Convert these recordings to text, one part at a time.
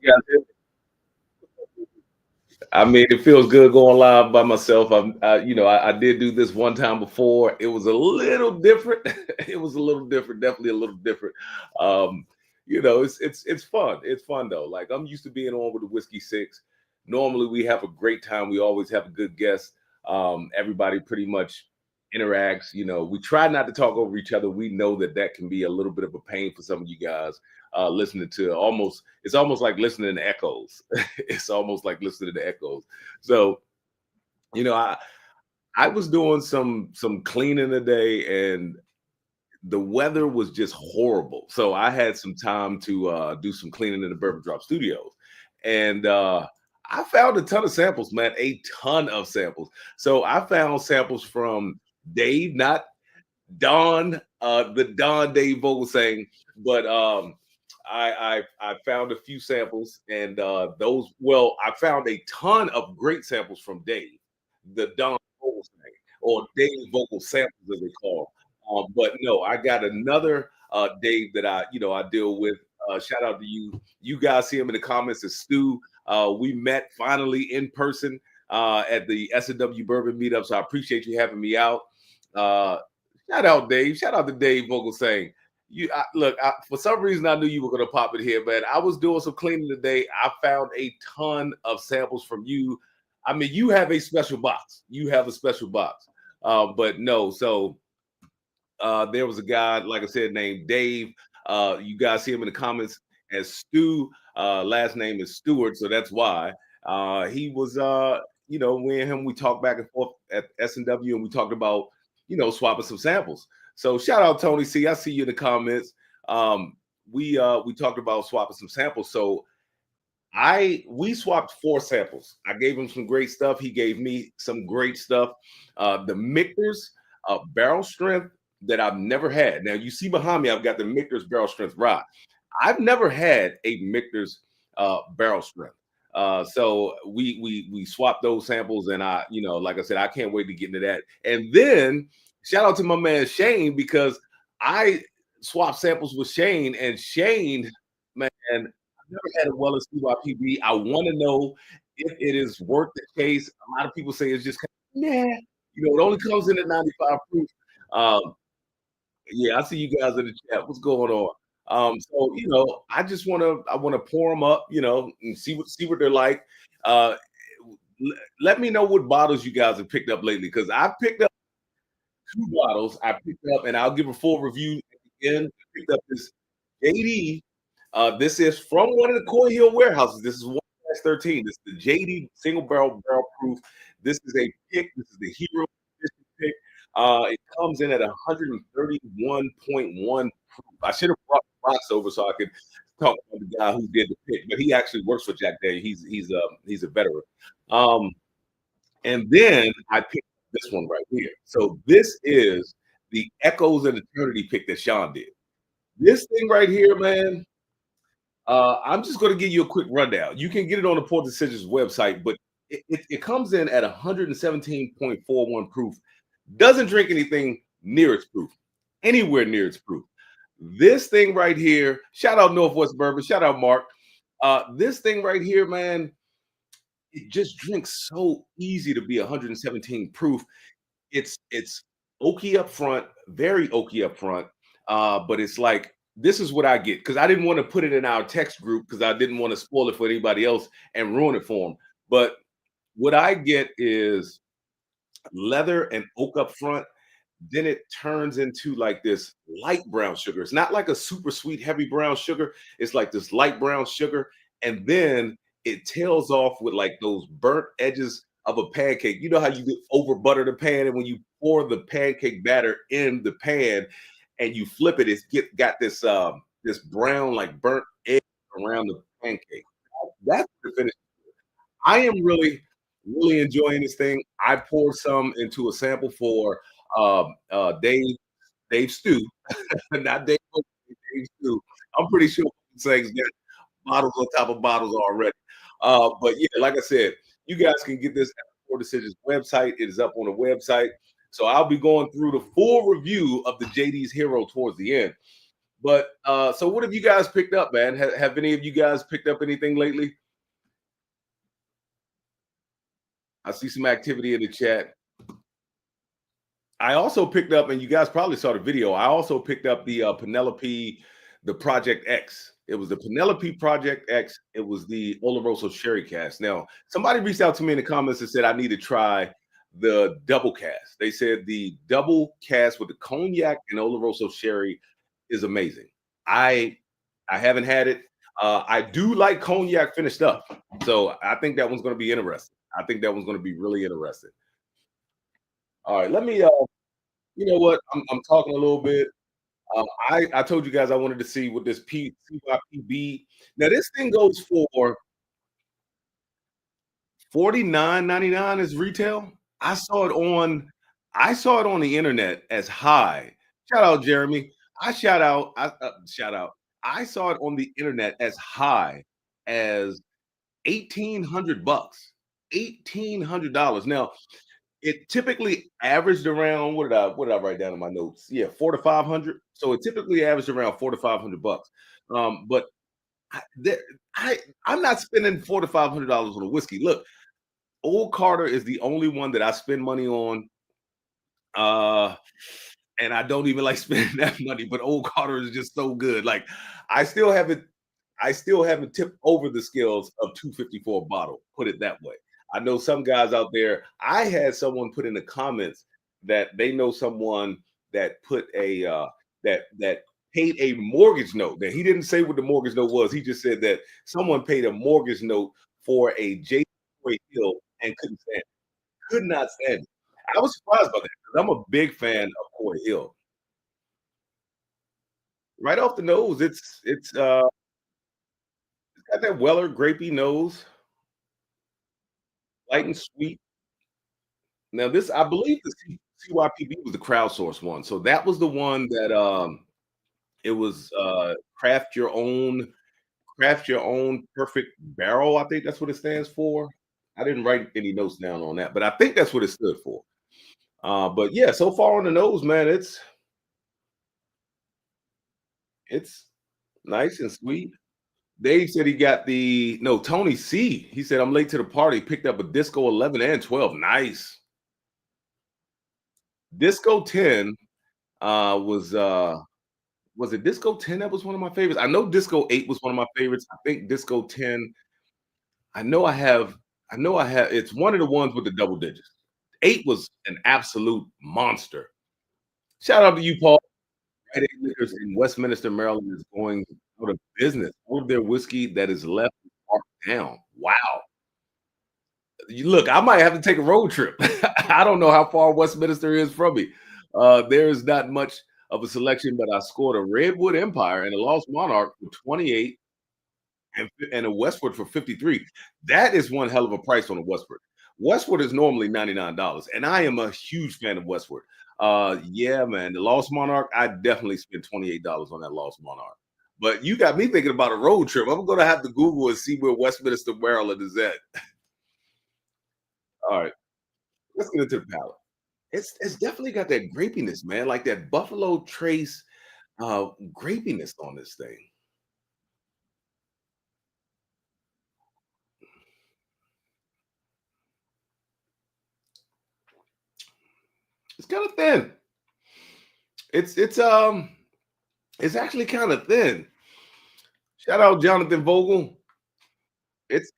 guys hear me? I mean, it feels good going live by myself. I did do this one time before. It was a little different. It was a little different, definitely a little different. Um, it's fun. It's fun though. Like I'm used to being on with the Whiskey Six. Normally, we have a great time. We always have a good guest. Everybody pretty much interacts. We try not to talk over each other. We know that that can be a little bit of a pain for some of you guys listening to almost. It's almost like listening to echoes. It's almost like listening to echoes. So, you know, I was doing some cleaning today and the weather was just horrible. So I had some time to do some cleaning in the Bourbon Drop Studios. And I found a ton of samples, man, a ton of samples. So I found samples from Dave, not Don, the Don Dave Vogel saying, but I found a few samples, and I found a ton of great samples from Dave, the Don Vogel saying, or Dave Vogel samples as they call. But no, I got another Dave that I deal with. Shout out to you. You guys see him in the comments. It's Stu. We met finally in person at the S&W Bourbon meetup. So I appreciate you having me out. Uh, Shout out, Dave. Shout out to Dave Vogel saying, for some reason, I knew you were going to pop it here, man. I was doing some cleaning today. I found a ton of samples from you. I mean, you have a special box. You have a special box. But no, so there was a guy, like I said, named Dave. You guys see him in the comments as Stu. Last name is Stewart, so that's why. He was, me and him, we talked back and forth at S&W, and we talked about swapping some samples. So shout out Tony C. I see you in the comments. We talked about swapping some samples. So we swapped 4 samples. I gave him some great stuff. He gave me some great stuff. The Michter's barrel strength that I've never had. Now you see behind me, I've got the Michter's barrel strength rye. I've never had a Michter's barrel strength. So we swapped those samples, and like I said, I can't wait to get into that. And then shout out to my man Shane, because I swapped samples with Shane, and Shane, man, I've never had a Weller CYPB. I want to know if it is worth the chase. A lot of people say it's just nah, it only comes in at 95 proof. Yeah, I see you guys in the chat. What's going on? I want to pour them up, and see what they're like. Uh, Let me know what bottles you guys have picked up lately, because I picked up 2 bottles. I picked up, and I'll give a full review at the end. I picked up this JD. This is from one of the Coy Hill warehouses. This is 1-13. This is the JD single barrel proof. This is a pick. This is the Hero pick. It comes in at 131.1 proof. I should have brought the box over so I could talk about the guy who did the pick, but he actually works for Jack Daniels. He's a veteran. And then I picked this one right here. So this is the Echoes of Eternity pick that Sean did. This thing right here, man. I'm just going to give you a quick rundown. You can get it on the Port Decisions website, but it comes in at 117.41 proof. Doesn't drink anything near its proof, anywhere near its proof. This thing right here, shout out Northwest Bourbon, shout out Mark. This thing right here, man, it just drinks so easy to be 117 proof. It's oaky up front, very oaky up front. But it's like, this is what I get, because I didn't want to put it in our text group because I didn't want to spoil it for anybody else and ruin it for them. But what I get is leather and oak up front. Then it turns into like this light brown sugar. It's not like a super sweet, heavy brown sugar. It's like this light brown sugar. And then it tails off with like those burnt edges of a pancake. You know how you over butter the pan, and when you pour the pancake batter in the pan and you flip it, got this brown, like burnt edge around the pancake. That's the finish. I am really, really enjoying this thing. I poured some into a sample for Dave Stew, not Dave Stew. I'm pretty sure saying got bottles on top of bottles already. But yeah, like I said, you guys can get this at the Four Decisions website. It is up on the website. So I'll be going through the full review of the JD's Hero towards the end. But so what have you guys picked up, man? Have any of you guys picked up anything lately? I see some activity in the chat. I also picked up, and you guys probably saw the video. I also picked up the Penelope, the Project X. It was the Penelope Project X. It was the Oloroso Sherry Cast. Now, somebody reached out to me in the comments and said I need to try the double cast. They said the double cast with the cognac and Oloroso Sherry is amazing. I I haven't had it. I do like cognac finished up, so I think that one's going to be interesting. I think that one's going to be really interesting. All right, let me. You know what? I'm talking a little bit. I told you guys I wanted to see what this CYPB. Now this thing goes for 49.99 is retail. I saw it on I saw it on the internet as high. Shout out Jeremy. Shout out. I saw it on the internet as high as 1,800 bucks. $1,800. Now, it typically averaged around what did I write down in my notes? Yeah, 4 to 500. So it typically averaged around 4 to 500 bucks. But I, there, I'm not spending $4 to 500 on a whiskey. Look, Old Carter is the only one that I spend money on. Uh, and I don't even like spending that money, but Old Carter is just so good. Like I still haven't I still haven't tipped over the scales of 254 a bottle, put it that way. I know some guys out there. I had someone put in the comments that they know someone that put a that paid a mortgage note. That he didn't say what the mortgage note was. He just said that someone paid a mortgage note for a J. Hill and couldn't stand it. Could not stand it. I was surprised by that because I'm a big fan of Coy Hill. Right off the nose, it's got that Weller grapey nose, light and sweet. Now this, I believe, the CYPB was the crowdsourced one. So that was the one that it was craft your own perfect barrel. I think that's what it stands for. I didn't write any notes down on that, but I think that's what it stood for. But yeah, so far on the nose, man, it's nice and sweet. Dave said he got the no Tony C. He said I'm late to the party. Picked up a Disco 11 and 12. Nice. Disco 10 was it Disco 10 that was one of my favorites? I know Disco 8 was one of my favorites. I think Disco 10. I know I have it's one of the ones with the double digits. 8 was an absolute monster. Shout out to you, Paul. Rite Aid Liquors in Westminster, Maryland is going out of business. All of their whiskey that is left is marked down. Wow. Look, I might have to take a road trip. I don't know how far Westminster is from me. There is not much of a selection, but I scored a Redwood Empire and a Lost Monarch for 28 and a Westward for 53. That is one hell of a price on a Westward. Westward is normally $99, and I am a huge fan of Westward. Yeah, man, the Lost Monarch, I definitely spent $28 on that Lost Monarch. But you got me thinking about a road trip. I'm gonna have to Google and see where Westminster, Maryland is at. All right, let's get into the palate. It's definitely got that grapiness, man, like that Buffalo Trace grapiness on this thing. It's kind of thin. It's it's um it's actually kind of thin. Shout out Jonathan Vogel. It's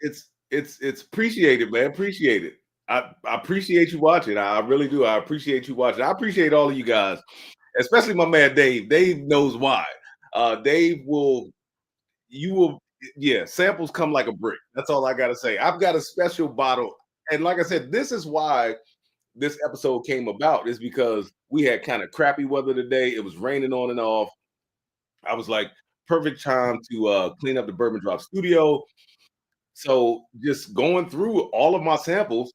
appreciated, man. Appreciate it. I appreciate you watching. I really do. I appreciate you watching. I appreciate all of you guys, especially my man Dave. Dave knows why. Dave will you will yeah, samples come like a brick. That's all I gotta say. I've got a special bottle. And like I said, this is why this episode came about, is because we had kind of crappy weather today. It was raining on and off. I was like, perfect time to clean up the Bourbon Drop studio. So just going through all of my samples.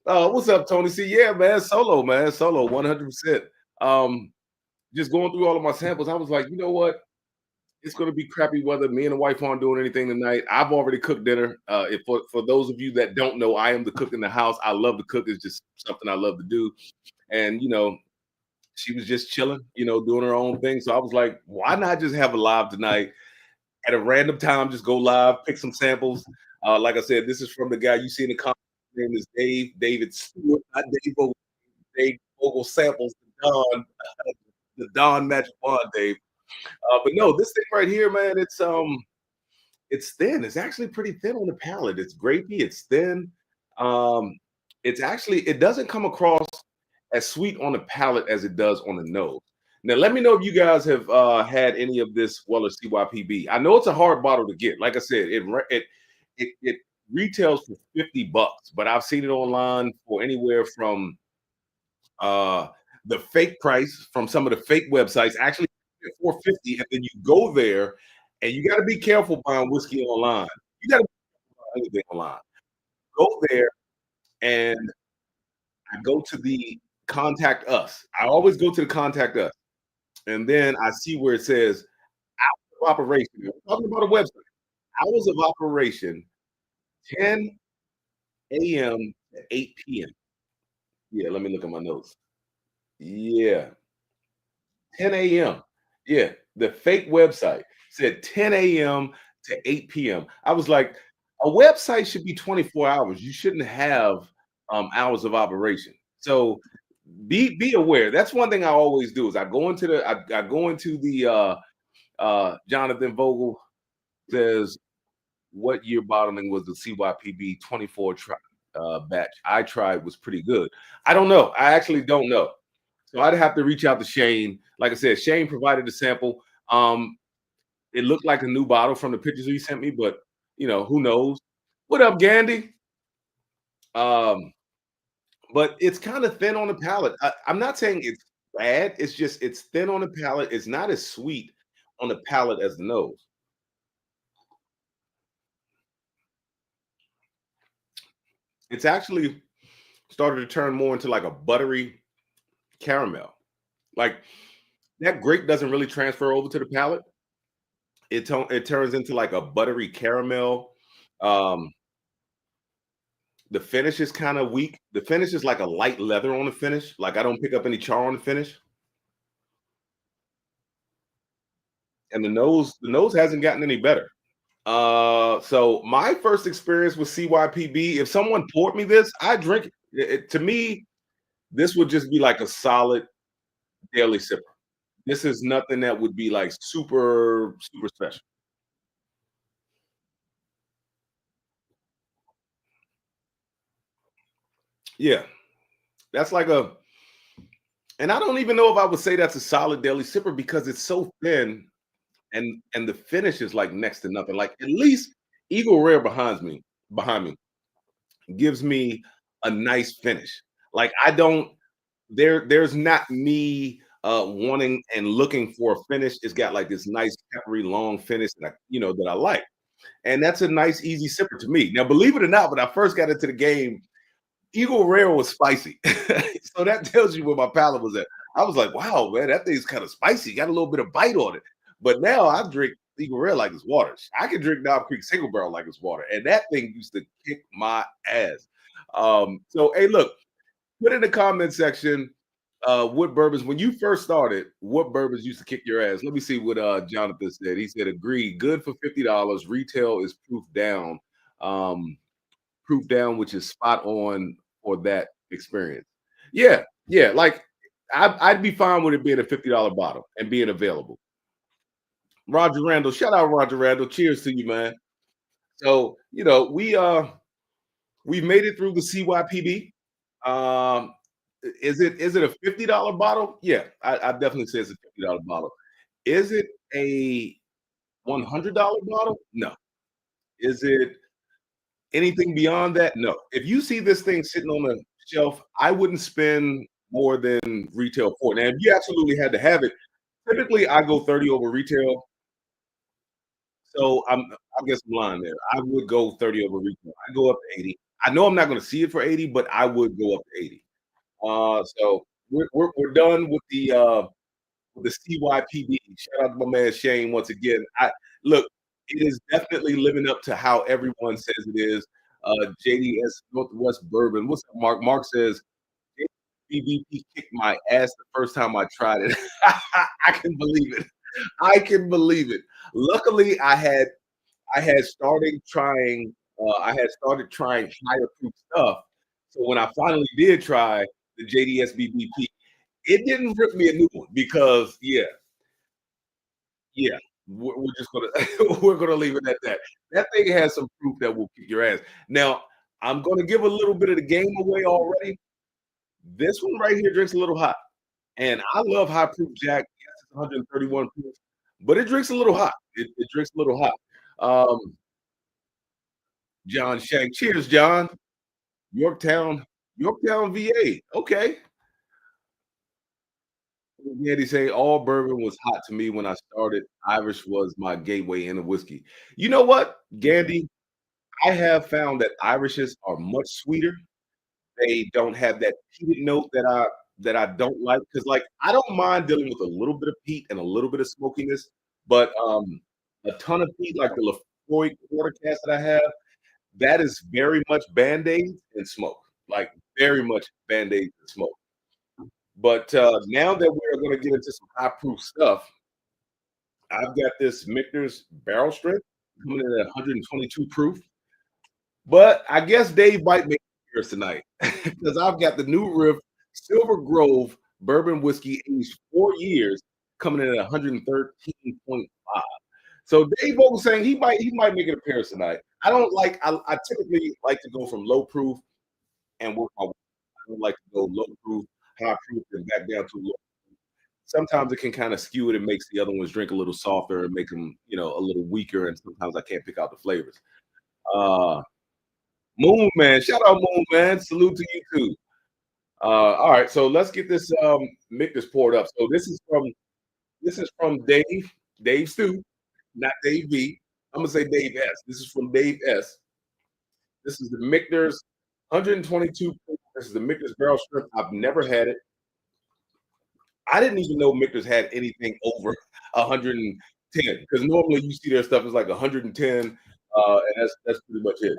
What's up, Tony C? Yeah, man, solo, 100%. Um, just going through all of my samples, I was like, you know what? It's going to be crappy weather. Me and the wife aren't doing anything tonight. I've already cooked dinner. If for those of you that don't know, I am the cook in the house. I love to cook. It's just something I love to do. And She was just chilling, doing her own thing. So I was like, why not just have a live tonight at a random time? Just go live, pick some samples. Like I said, this is from the guy you see in the comments. His name is David Stewart, not Dave Vogel. Dave Vogel samples the Don Magic Wand, Dave. But no, this thing right here, man, it's thin. It's actually pretty thin on the palate. It's grapey. It's thin. Um, it doesn't come across as sweet on the palate as it does on the nose. Now, let me know if you guys have had any of this Weller CYPB. I know it's a hard bottle to get. Like I said, it retails for $50, but I've seen it online for anywhere from uh, the fake price from some of the fake websites. Actually, 450, and then you go there, and you got to be careful buying whiskey online. You got to buy anything online. Go there, and I go to the contact us. I always go to the contact us, and then I see where it says hours of operation. I'm talking about a website. Hours of operation, 10 a.m. to 8 p.m. Yeah, let me look at my notes. Yeah, 10 a.m. Yeah, the fake website said 10 a.m. to 8 p.m. I was like, a website should be 24 hours. You shouldn't have hours of operation. So be aware. That's one thing I always do is I go into the Jonathan Vogel says what year bottling was the CYPB 24 batch I tried was pretty good. I don't know. I actually don't know. So I'd have to reach out to Shane. Like I said, Shane provided the sample. It looked like a new bottle from the pictures he sent me, but who knows? What up, Gandhi? Um, but it's kind of thin on the palate. I'm not saying it's bad. It's just it's thin on the palate. It's not as sweet on the palate as the nose. It's actually started to turn more into like a buttery caramel. Like that grape doesn't really transfer over to the palate. It turns into like a buttery caramel. Um, the finish is kind of weak. The finish is like a light leather on the finish. Like I don't pick up any char on the finish. And the nose hasn't gotten any better. So my first experience with CYPB, if someone poured me this, I drink it. To me, this would just be like a solid daily sipper. This is nothing that would be like super, super special. Yeah, that's like and I don't even know if I would say that's a solid daily sipper because it's so thin and the finish is like next to nothing. Like at least Eagle Rare behind me gives me a nice finish. Like I don't there's not me wanting and looking for a finish. It's got like this nice peppery long finish that I like. And that's a nice easy sipper to me. Now believe it or not, when I first got into the game, Eagle Rare was spicy. So that tells you where my palate was at. I was like, wow, man, that thing's kind of spicy. Got a little bit of bite on it. But now I drink Eagle Rare like it's water. I can drink Knob Creek Single Barrel like it's water. And that thing used to kick my ass. So hey, look, put in the comment section what bourbons when you first started, what bourbons used to kick your ass. Let me see what Jonathan said. He said, agree, good for $50. Retail is proof down. Um, Proof down, which is spot on for that experience. Yeah, yeah. Like I'd be fine with it being a $50 bottle and being available. Roger Randall, shout out Roger Randall. Cheers to you, man. So we've made it through the CYPB. Um, is it a $50 bottle? Yeah, I definitely say it's a $50 bottle. Is it a $100 bottle? No. Is it anything beyond that? No. If you see this thing sitting on the shelf, I wouldn't spend more than retail for it. Now, if you absolutely had to have it, typically I go 30 over retail. So I guess I'm lying there. I would go 30 over retail. I go up to 80. I know I'm not going to see it for 80, but I would go up to 80. So we're done with the CYPD. Shout out to my man Shane once again. I look, it is definitely living up to how everyone says it is. JDS Northwest Bourbon. What's up, Mark? Mark says BBP kicked my ass the first time I tried it. I can believe it. I can believe it. Luckily, I had started trying higher proof stuff. So when I finally did try the JDS BBP, it didn't rip me a new one because yeah, we're just gonna we're gonna leave it at that. That thing has some proof that will kick your ass. Now, I'm gonna give a little bit of the game away already. This one right here drinks a little hot, and I love high proof Jack. Yes, it's 131 proof, but it drinks a little hot. It drinks a little hot. John Shank. Cheers, John. Yorktown, Yorktown, VA. Okay. Yeah, they say all bourbon was hot to me when I started. Irish was my gateway into whiskey. You know what, Gandhi? I have found that Irishes are much sweeter. They don't have that peated note that I don't like because, like, I don't mind dealing with a little bit of peat and a little bit of smokiness, but a ton of peat, like the Lafroy quarter cask that I have, that is very much Band-Aids and smoke, like, very much Band-Aids and smoke. But, now that we're gonna get into some high proof stuff, I've got this Michter's Barrel Strength coming in at 122 proof, but I guess Dave might make yours tonight because I've got the new Riff Silver Grove bourbon whiskey aged 4 years coming in at 113.5. So Dave was saying he might make an appearance tonight. I typically like to go from low proof and work my way. I don't like to go low proof, high proof, and back down to low. Sometimes it can kind of skew it and makes the other ones drink a little softer and make them, a little weaker. And sometimes I can't pick out the flavors. Uh, Moon Man, shout out Moon Man. Salute to you too. All right, so let's get this Michter's poured up. So this is from Dave Stu, not Dave V. I'm gonna say Dave S. This is from Dave S. This is the Michter's 122. This is the Michter's Barrel Strip. I've never had it. I didn't even know Michter's had anything over 110 because normally you see their stuff is like 110, and that's pretty much it.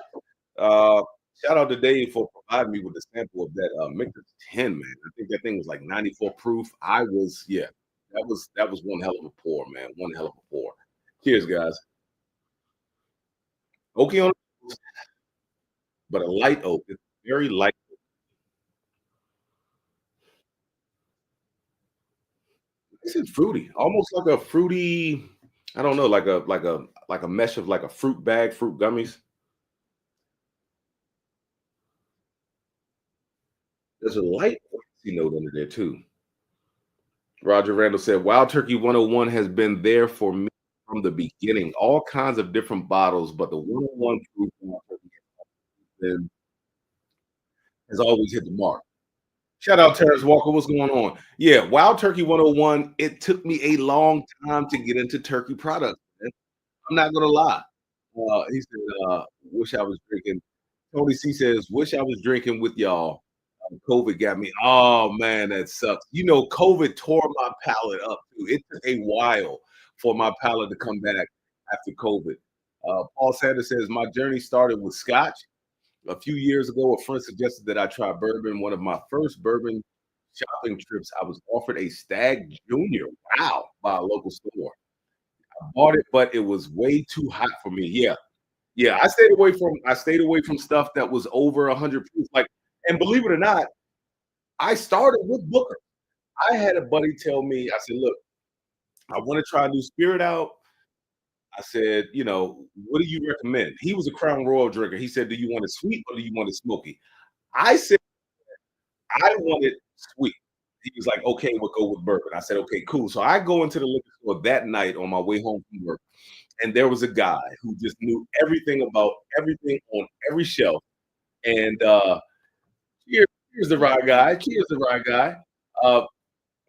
Uh, Shout out to Dave for providing me with the sample of that Michter's 10, man. I think that thing was like 94 proof. That was one hell of a pour, man. One hell of a pour. Cheers, guys. Oaky on, but a light oak. It's very light. It's fruity, almost like a fruity. I don't know, like a mesh of like a fruit bag, fruit gummies. There's a light oaky note under there too. Roger Randall said, "Wild Turkey 101 has been there for me from the beginning. All kinds of different bottles, but the 101 proof Wild Turkey has always hit the mark." Shout out Terrence Walker. What's going on? Yeah, Wild Turkey 101. It took me a long time to get into turkey products. Man. I'm not gonna lie. He said, "Wish I was drinking." Tony C says, "Wish I was drinking with y'all." COVID got me. Oh man, that sucks. COVID tore my palate up too. It took a while for my palate to come back after COVID. Paul Sanders says, "My journey started with Scotch. A few years ago, a friend suggested that I try bourbon. One of my first bourbon shopping trips, I was offered a Stag Junior. Wow, by a local store. I bought it, but it was way too hot for me. Yeah, yeah. I stayed away from stuff that was over 100 proof. Like, and believe it or not, I started with Booker. I had a buddy tell me, I said, look, I want to try a new spirit out. I said, what do you recommend? He was a Crown Royal drinker. He said, do you want it sweet or do you want it smoky? I said, I want it sweet. He was like, okay, we'll go with bourbon. I said, okay, cool. So I go into the liquor store that night on my way home from work, and there was a guy who just knew everything about everything on every shelf. And cheers, cheers the right guy. Cheers the right guy. Uh,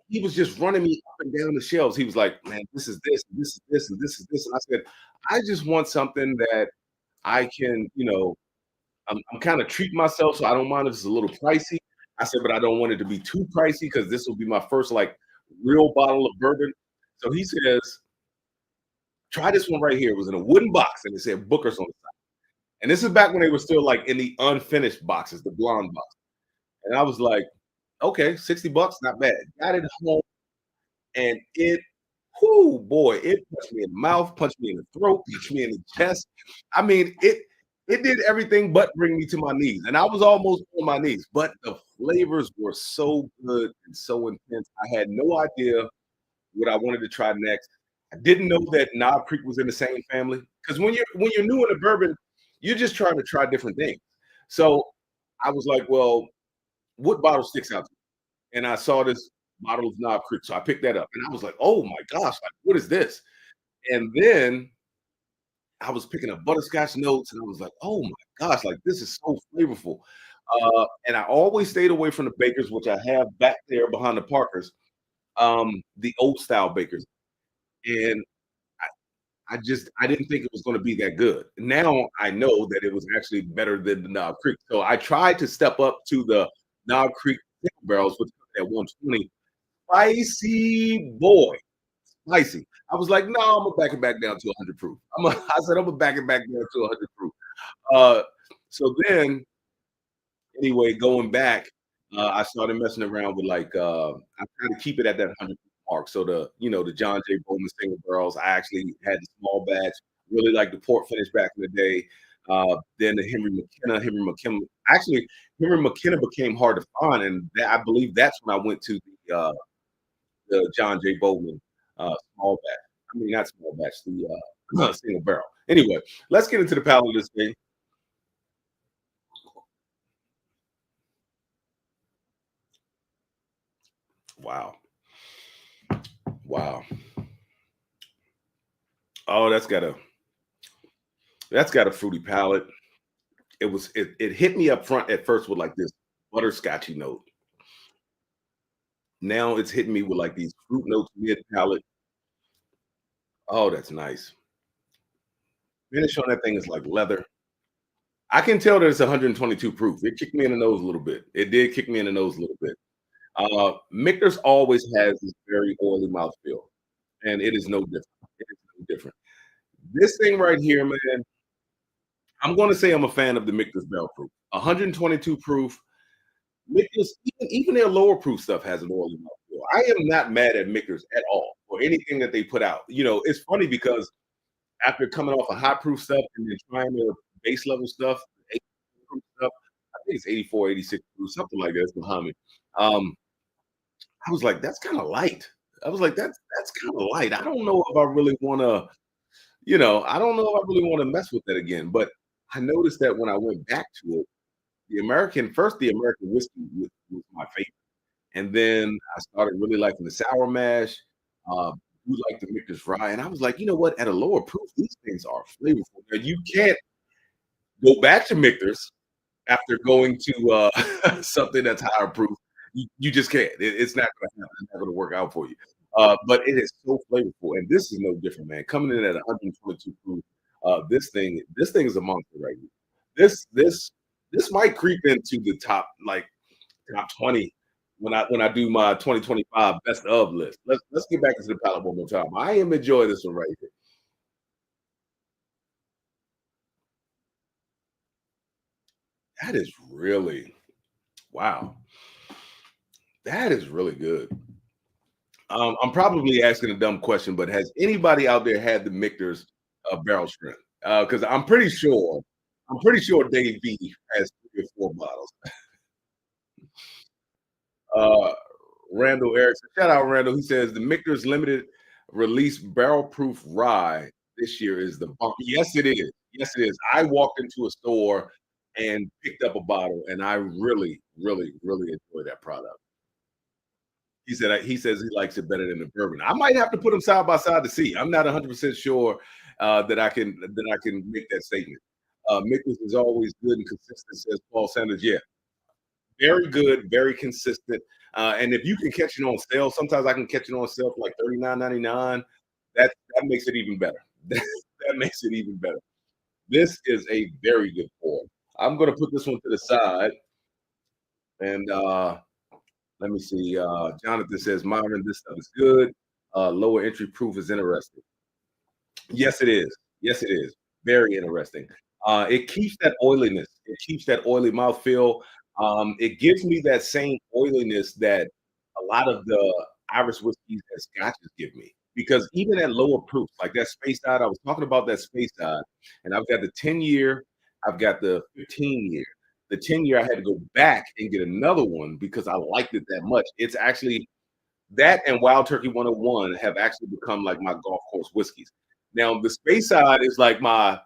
he was just running me up and down the shelves. He was like, "Man, this is this, and this is this, and this is this." And I said, "I just want something that I can, I'm kind of treating myself, so I don't mind if it's a little pricey." I said, "But I don't want it to be too pricey because this will be my first like real bottle of bourbon." So he says, "Try this one right here." It was in a wooden box, and it said Booker's on the side. And this is back when they were still like in the unfinished boxes, the blonde box. And I was like, Okay, 60 bucks, not bad. Got it home and it whoo boy, it punched me in the mouth, punched me in the throat, punched me in the chest. I mean, it did everything but bring me to my knees. And I was almost on my knees, but the flavors were so good and so intense. I had no idea what I wanted to try next. I didn't know that Knob Creek was in the same family. Because when you're new in the bourbon, you're just trying to try different things. So I was like, well, what bottle sticks out to me? And I saw this bottle of Knob Creek. So I picked that up and I was like, oh my gosh, like what is this? And then I was picking up butterscotch notes and I was like, oh my gosh, like this is so flavorful. And I always stayed away from the bakers, which I have back there behind the Parkers, the old style bakers. And I didn't think it was going to be that good. Now I know that it was actually better than the Knob Creek. So I tried to step up to the Knob Creek single barrels, which at 120. Spicy boy, spicy. I was like, no, I'm gonna back it back down to 100 proof. I said I'm gonna back it back down to 100 proof. Uh, so then anyway, going back, I started messing around with like I try to keep it at that 100 mark. So the John J. Bowman single barrels, I actually had the small batch. Really like the port finish back in the day. Then the Henry McKenna. Actually, Henry McKenna became hard to find, and I believe that's when I went to the John J. Bowman small batch. I mean, not small batch, the single barrel. Anyway, let's get into the palate of this thing. Wow. Wow. Oh, that's got a fruity palate. It hit me up front at first with like this butterscotchy note. Now it's hitting me with like these fruit notes mid palate. Oh, that's nice. Finish on that thing is like leather. I can tell that it's 122 proof. It kicked me in the nose a little bit. It did kick me in the nose a little bit. Michter's always has this very oily mouthfeel, and it is no different. It is no different. This thing right here, man, I'm going to say I'm a fan of the Michter's Barrel Proof. 122 proof. Michter's, even their lower proof stuff has an oily mouthfeel. I am not mad at Michter's at all or anything that they put out. It's funny because after coming off of high proof stuff and then trying their base level stuff, 84 proof stuff, I think it's 84, 86 proof, something like that. It's behind me. Um, I was like, that's kind of light. I was like, that's kind of light. I don't know if I really want to, I don't know if I really want to mess with that again. But I noticed that when I went back to it, the American whiskey was my favorite. And then I started really liking the sour mash. You like the Michter's rye, and I was like, you know what? At a lower proof, these things are flavorful. Now you can't go back to Michter's after going to something that's higher proof. You just can't. It's not going to happen. It's not going to work out for you. But it is so flavorful, and this is no different, man. Coming in at 122 proof, this thing is a monster right here. This might creep into the top 20 when I do my 2025 best of list. Let's get back into the palette one more time. I am enjoying this one right here. That is really wow. That is really good. I'm probably asking a dumb question, but has anybody out there had the Michter's barrel strength? Because I'm pretty sure Dave B has 3 or 4 bottles. Uh, Randall Erickson, shout out Randall. He says the Michter's limited release barrel proof rye this year is the bomb. Yes, it is. Yes, it is. I walked into a store and picked up a bottle, and I really, really, really enjoy that product. He says he likes it better than the bourbon. I might have to put them side by side to see. I'm not 100% sure that I can make that statement. Mickles is always good and consistent, says Paul Sanders. Yeah, very good, very consistent. And if you can catch it on sale, sometimes I can catch it on sale for like 39.99. That makes it even better. That makes it even better. This is a very good pour. I'm gonna put this one to the side and let me see. Jonathan says, Myron, this stuff is good. Lower entry proof is interesting. Yes, it is. Yes, it is. Very interesting. It keeps that oiliness. It keeps that oily mouthfeel. It gives me that same oiliness that a lot of the Irish whiskeys and scotches give me. Because even at lower proofs, like that Space Side, I was talking about that Space Side, and I've got the 10-year, I've got the 15-year. The 10-year, I had to go back and get another one because I liked it that much. It's actually that and Wild Turkey 101 have actually become like my golf course whiskeys. Now, the Space Side is like my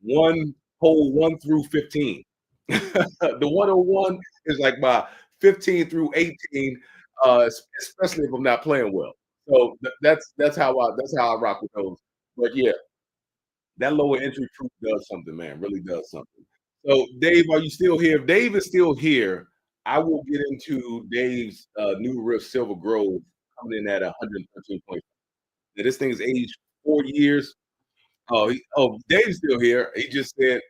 one hole 1 through 15. The 101 is like my 15 through 18, especially if I'm not playing well. So that's how I rock with those. But yeah, that lower entry proof does something, man. Really does something. So Dave, are you still here? If Dave is still here, I will get into Dave's new Riff Silver Grove coming in at 113.5. Now, this thing is aged 4 years. Dave's still here. He just said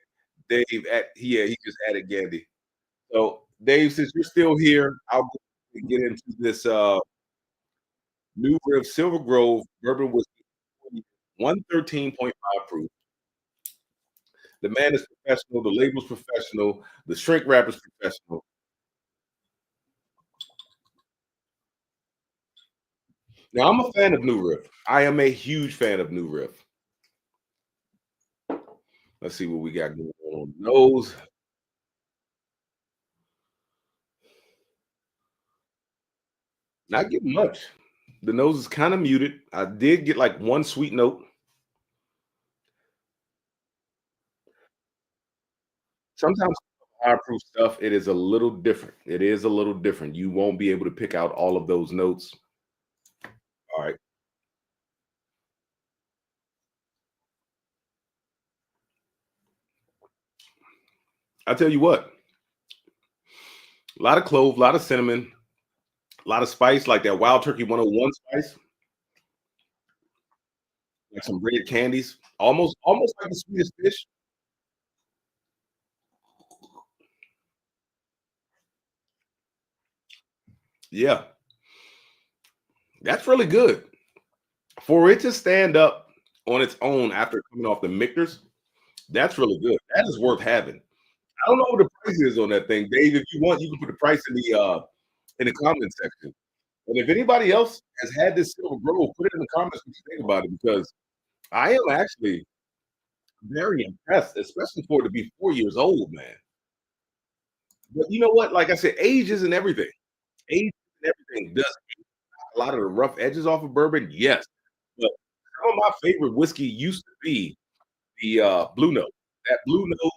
Dave yeah, he just added Gandhi. So Dave, since you're still here, I'll go and get into this new Riff Silver Grove bourbon whiskey, 113.5 proof. The man is professional, the label's professional, the shrink wrap is professional. Now I'm a fan of New Riff. I am a huge fan of New Riff. Let's see what we got going on. Nose. Not getting much. The nose is kind of muted. I did get like one sweet note. Sometimes higher proof stuff, it is a little different. It is a little different. You won't be able to pick out all of those notes. All right. I tell you what, a lot of clove, a lot of cinnamon, a lot of spice, like that Wild Turkey 101 spice, like some red candies, almost like the sweetest fish. Yeah, that's really good. For it to stand up on its own after coming off the Michters, that's really good. That is worth having. I don't know what the price is on that thing, Dave. If you want, you can put the price in the comment section. And if anybody else has had this Silver Grove, put it in the comments what you think about it because I am actually very impressed, especially for it to be 4 years old, man. But you know what? Like I said, age isn't everything. Age and everything does a lot of the rough edges off of bourbon, yes. But some of my favorite whiskey used to be the Blue Note. That Blue Note,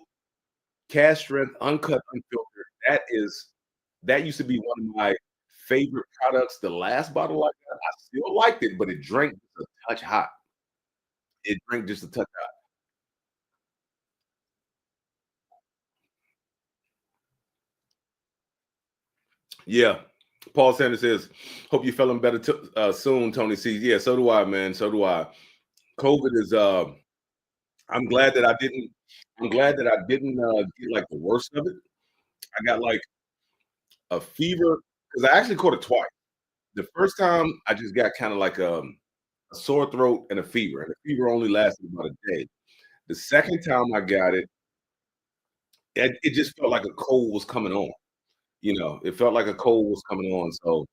cask strength, uncut, unfiltered. That used to be one of my favorite products. The last bottle I got, I still liked it, but it drank just a touch hot. It drank just a touch hot. Yeah. Paul Sanders says, "Hope you're feeling better soon." Tony sees, yeah, so do I, man. So do I. COVID is. I'm glad that I didn't. I'm glad that I didn't get like the worst of it. I got like a fever because I actually caught it twice. The first time I just got kind of like a sore throat and a fever, and the fever only lasted about a day. The second time I got it, it just felt like a cold was coming on. You know, it felt like a cold was coming on, so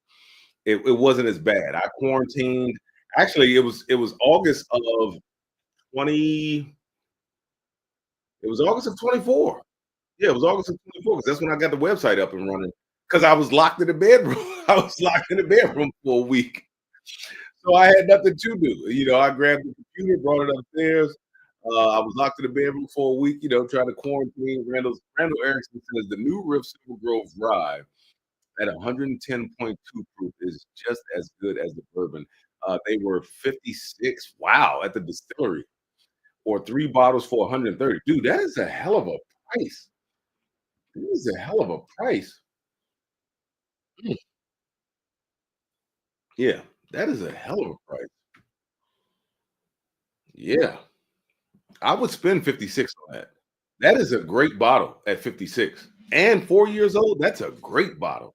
it wasn't as bad. I quarantined. Actually, it was August of 20. It was August of 24. Yeah, it was August of 24 because that's when I got the website up and running. Because I was locked in the bedroom. I was locked in the bedroom for a week. So I had nothing to do. You know, I grabbed the computer, brought it upstairs. I was locked in the bedroom for a week, you know, trying to quarantine. Randall Erickson says the new Riff Silver Grove Rye at 110.2 proof is just as good as the bourbon. They were 56. Wow, at the distillery, or 3 bottles for 130. Dude, that is a hell of a price. That is a hell of a price. Mm, yeah, that is a hell of a price. Yeah, I would spend 56 on that. That is a great bottle at 56 and 4 years old. That's a great bottle.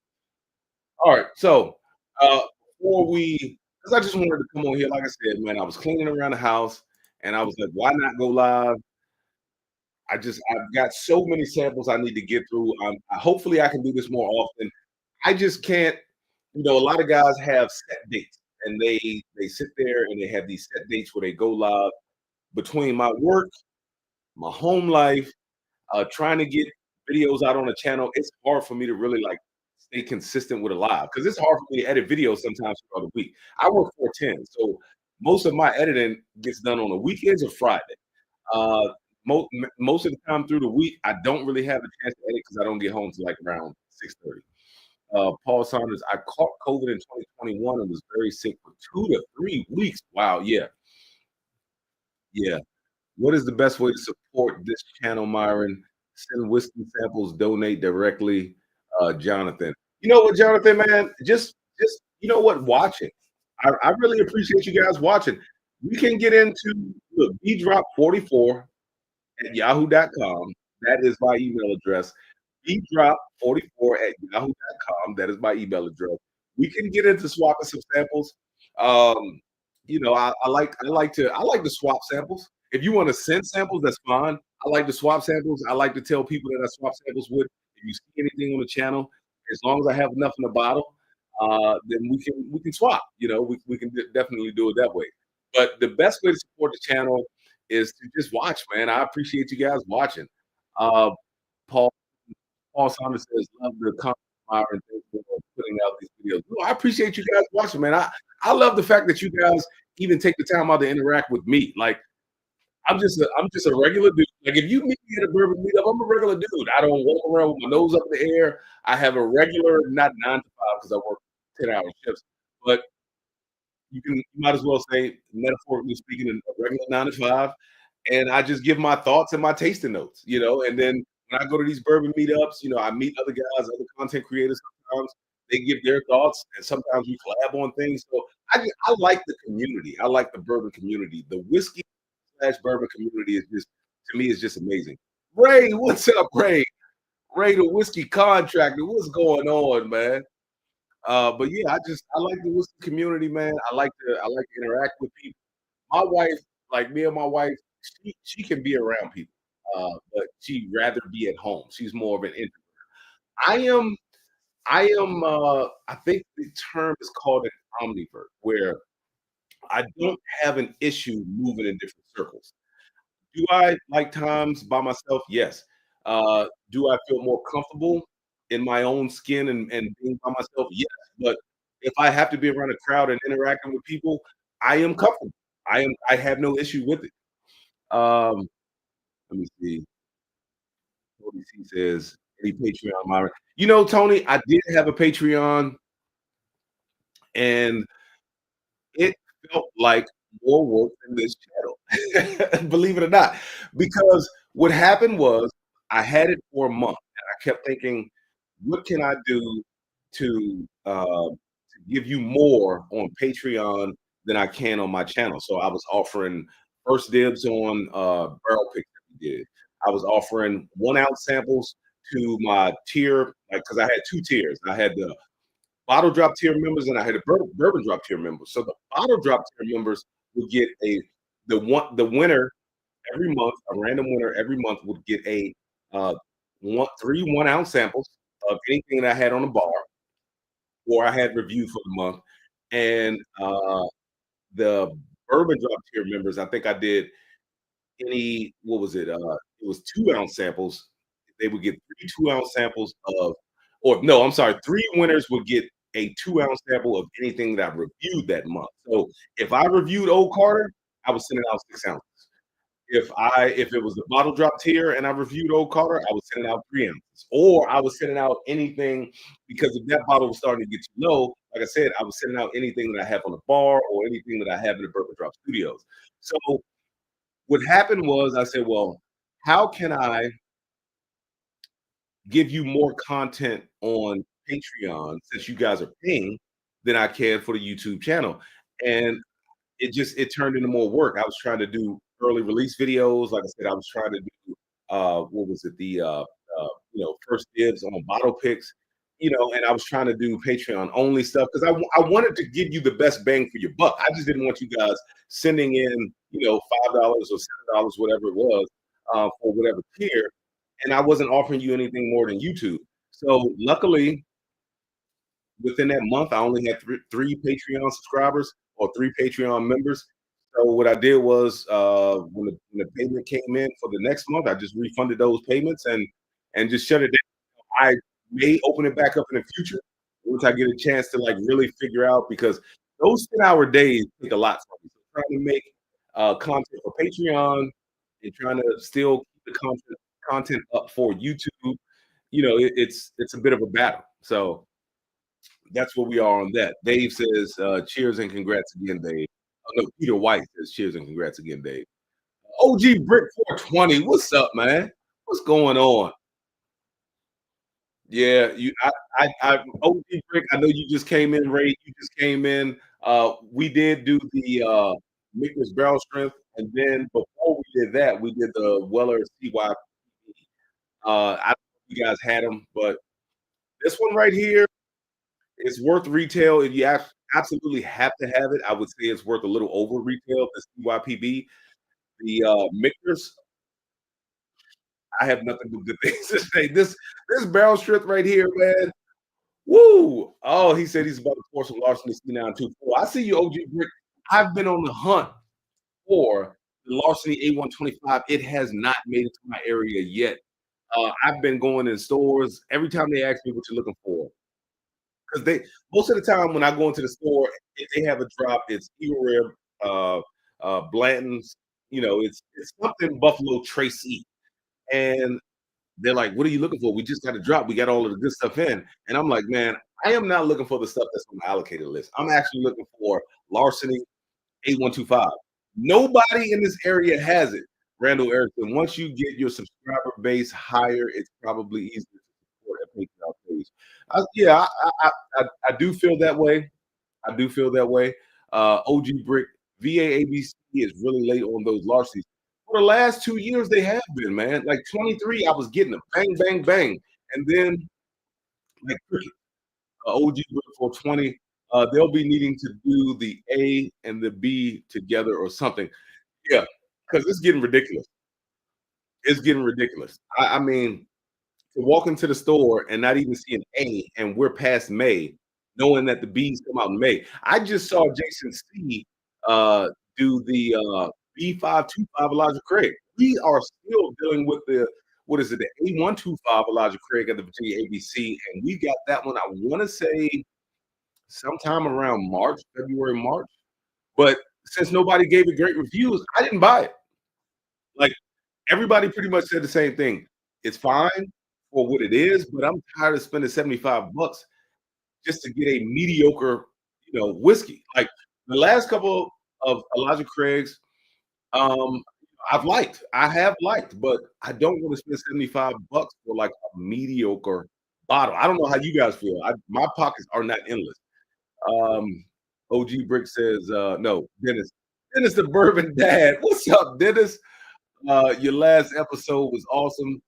All right, so uh, before because I just wanted to come on here, like I said, man, I was cleaning around the house, and I was like, why not go live? I've got so many samples I need to get through. Hopefully I can do this more often. I just can't. A lot of guys have set dates, and they sit there and they have these set dates where they go live. Between my work, my home life, trying to get videos out on the channel, it's hard for me to really like stay consistent with a live because it's hard for me to edit videos sometimes throughout the week. I work 410, so most of my editing gets done on the weekends or Friday. Uh, most of the time through the week, I don't really have a chance to edit because I don't get home till like around 6:30. Paul Saunders, I caught COVID in 2021 and was very sick for 2 to 3 weeks. Wow, yeah, yeah. What is the best way to support this channel, Myron? Send whiskey samples, donate directly, Jonathan. You know what, Jonathan, man? Just you know what? Watch it. I really appreciate you guys watching. We can get into look, bdrop44 at yahoo.com. That is my email address. bdrop44 at yahoo.com. That is my email address. We can get into swapping some samples. Um, I like to swap samples. If you want to send samples, that's fine. I like to swap samples. I like to tell people that I swap samples with. If you see anything on the channel, as long as I have enough in the bottle, then we can swap. We can definitely do it that way. But the best way to support the channel is to just watch, man. I appreciate you guys watching. Uh, Paul Paul Saunders says, "Love the comment, Myron. Thanks for putting out these videos." No, I appreciate you guys watching, man. I love the fact that you guys even take the time out to interact with me. Like I'm just a regular dude. Like if you meet me at a bourbon meetup, I'm a regular dude. I don't walk around with my nose up in the air. I have a regular, not 9 to 5 because I work 10-hour shifts, but you might as well say metaphorically speaking, a regular 9 to 5, and I just give my thoughts and my tasting notes, and then when I go to these bourbon meetups, I meet other guys, other content creators. Sometimes they give their thoughts, and sometimes we collab on things. So I like the community. I like the bourbon community. The whiskey slash bourbon community is just to me is just amazing. Ray, what's up, Ray? Ray, the whiskey contractor. What's going on, man? But yeah, I like the whiskey community, man. I like to interact with people. My wife, like me and my wife, she can be around people, but she'd rather be at home. She's more of an introvert. I am I think the term is called an omnivert, where I don't have an issue moving in different circles. Do I like times by myself? Yes. Do I feel more comfortable in my own skin and being by myself? Yes. But if I have to be around a crowd and interacting with people, I am comfortable. I have no issue with it. Um, let me see. Tony C says, any Patreon, Myra. Tony, I did have a Patreon and it felt like more work than this channel, believe it or not. Because what happened was I had it for a month and I kept thinking, what can I do to give you more on Patreon than I can on my channel? So I was offering first dibs on barrel picks that we did. I was offering 1 ounce samples to my tier, like because I had two tiers. I had the bottle drop tier members and I had a bourbon drop tier members. So the bottle drop tier members would get the winner every month, a random winner every month would get a uh, 1 ounce samples of anything that I had on the bar or I had reviewed for the month. And the bourbon drop tier members, I think I did what was it? It was 2 ounce samples. They would get 3 2 ounce samples of, or no, I'm sorry, three winners would get a 2 ounce sample of anything that I reviewed that month. So if I reviewed Old Carter, I was sending out 6 ounces. If it was the bottle drop tier and I reviewed Old Carter, I was sending out 3 ounces. Or I was sending out anything because if that bottle was starting to get too low, like I said, I was sending out anything that I have on the bar or anything that I have in the Bourbon Drop Studios. So what happened was I said, well, how can I give you more content on Patreon since you guys are paying than I can for the YouTube channel? And it turned into more work. I was trying to do early release videos. Like I said, I was trying to do what was it? First dibs on bottle picks, and I was trying to do Patreon only stuff because I wanted to give you the best bang for your buck. I just didn't want you guys sending in, $5 or $7, whatever it was, for whatever tier, and I wasn't offering you anything more than YouTube. So luckily, within that month, I only had three Patreon subscribers or three Patreon members. So what I did was, when the payment came in for the next month, I just refunded those payments and just shut it down. I may open it back up in the future once I get a chance to like really figure out, because those 10-hour days take a lot from me. So trying to make content for Patreon and trying to still keep the content up for YouTube, it's a bit of a battle. So that's where we are on that. Dave says, cheers and congrats again, Dave. Oh, no, Peter White says, cheers and congrats again, Dave. OG Brick 420, what's up, man? What's going on? Yeah, OG Brick, I know you just came in, Ray. You just came in. We did do the Michter's Barrel Strength, and then before we did that, we did the Weller CYPB. I don't know if you guys had them, but this one right here, it's worth retail. If you absolutely have to have it, I would say it's worth a little over retail. The CYPB, the Michters, I have nothing but good things to say. This barrel strip right here, man. Woo! Oh, he said he's about to pour some Larceny C924. I see you, OG Brick. I've been on the hunt for the Larceny A125. It has not made it to my area yet. I've been going in stores every time they ask me what you're looking for, because they most of the time when I go into the store, if they have a drop, it's Eagle Rare, Blanton's, it's something Buffalo Tracy, and they're like, "What are you looking for? We just got a drop. We got all of the good stuff in." And I'm like, "Man, I am not looking for the stuff that's on the allocated list. I'm actually looking for Larceny A125. Nobody in this area has it." Randall Erickson, once you get your subscriber base higher, it's probably easier to support a Patreon page. Yeah, I do feel that way. I do feel that way. OG Brick, VAABC is really late on those larcenies. For the last 2 years, they have been, man. Like 23, I was getting them bang, bang, bang. And then, like cricket, OG Brick 420, they'll be needing to do the A and the B together or something. Yeah, because it's getting ridiculous. It's getting ridiculous. I mean, to walk into the store and not even see an A, and we're past May, knowing that the B's come out in May. I just saw Jason C uh, do the B525 Elijah Craig. We are still dealing with the what is it, the A125 Elijah Craig at the Virginia ABC, and we got that one. I want to say sometime around March, February, March. But since nobody gave it great reviews, I didn't buy it. Like everybody pretty much said the same thing. It's fine for what it is, but I'm tired of spending 75 bucks just to get a mediocre, whiskey. Like the last couple of Elijah Craig's, um, I have liked, but I don't want to spend 75 bucks for like a mediocre bottle. I don't know how you guys feel. My pockets are not endless. Um, OG Brick says, no, Dennis. Dennis the Bourbon Dad. What's up, Dennis? Your last episode was awesome.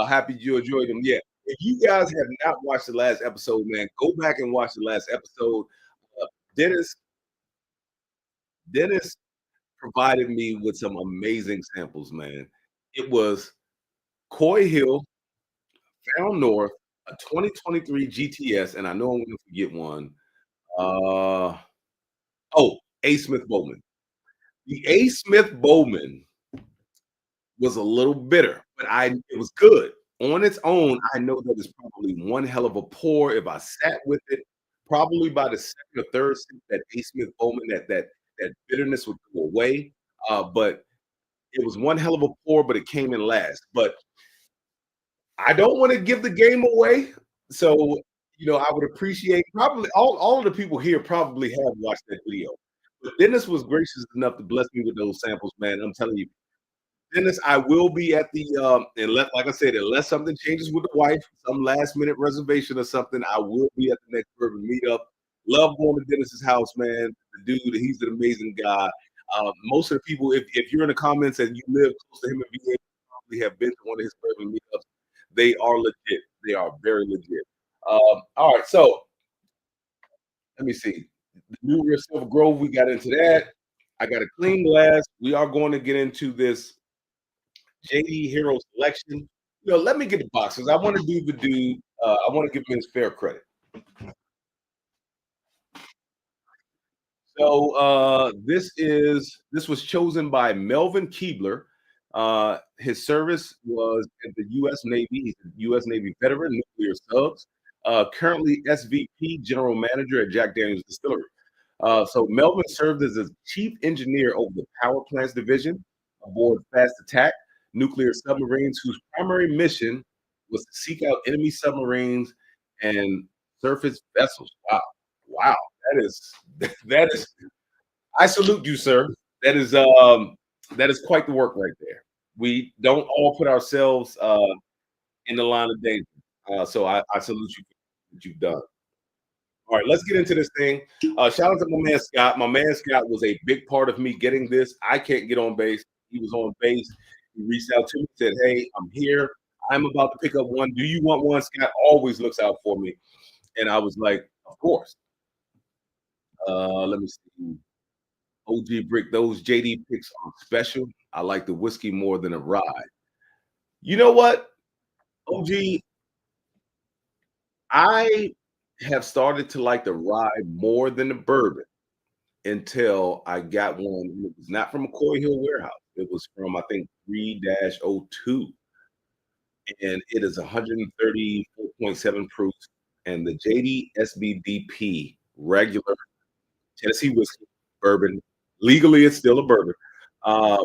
Happy you enjoyed them. Yeah. If you guys have not watched the last episode, man, go back and watch the last episode. Uh, Dennis, Dennis provided me with some amazing samples, man. It was Coy Hill, Found North, a 2023 GTS, and I know I'm going to forget one. Uh, A. Smith Bowman. The A. Smith Bowman was a little bitter, but it was good. On its own, I know that it's probably one hell of a pour. If I sat with it, probably by the second or third sip, that A. Smith Bowman, that bitterness would go away. But it was one hell of a pour, but it came in last. But I don't want to give the game away. So, I would appreciate probably all of the people here probably have watched that video. But Dennis was gracious enough to bless me with those samples, man. I'm telling you, Dennis, I will be at the like I said, unless something changes with the wife, some last minute reservation or something, I will be at the next bourbon meetup. Love going to Dennis's house, man. The dude, he's an amazing guy. Most of the people, if you're in the comments and you live close to him and VA, probably have been to one of his bourbon meetups. They are legit. They are very legit. All right, so let me see. The new Riff Silver Grove, we got into that. I got a clean glass. We are going to get into this JD Hero Selection. Let me get the box because I want to do the dude. I want to give him his fair credit. So this was chosen by Melvin Keebler. His service was in the U.S. Navy. He's a U.S. Navy veteran, nuclear subs. Currently SVP, General Manager at Jack Daniel's Distillery. So Melvin served as a chief engineer over the power plants division aboard Fast Attack nuclear submarines, whose primary mission was to seek out enemy submarines and surface vessels. Wow, wow, that is that is. I salute you, sir. That is quite the work right there. We don't all put ourselves in the line of danger. So I salute you for what you've done. All right, let's get into this thing. Shout out to my man Scott. My man Scott was a big part of me getting this. I can't get on base. He was on base. He reached out to me, said, "Hey, I'm here. I'm about to pick up one. Do you want one?" Scott always looks out for me, and I was like, "Of course." Let me see. OG Brick, those JD picks are special. I like the whiskey more than a rye. You know what, OG? I have started to like the rye more than the bourbon until I got one. It was not from McCoy Hill Warehouse. It was from, I think, 3-02, and it is 134.7 proof. And the JD SBDP regular Tennessee whiskey bourbon, legally, it's still a bourbon. Uh,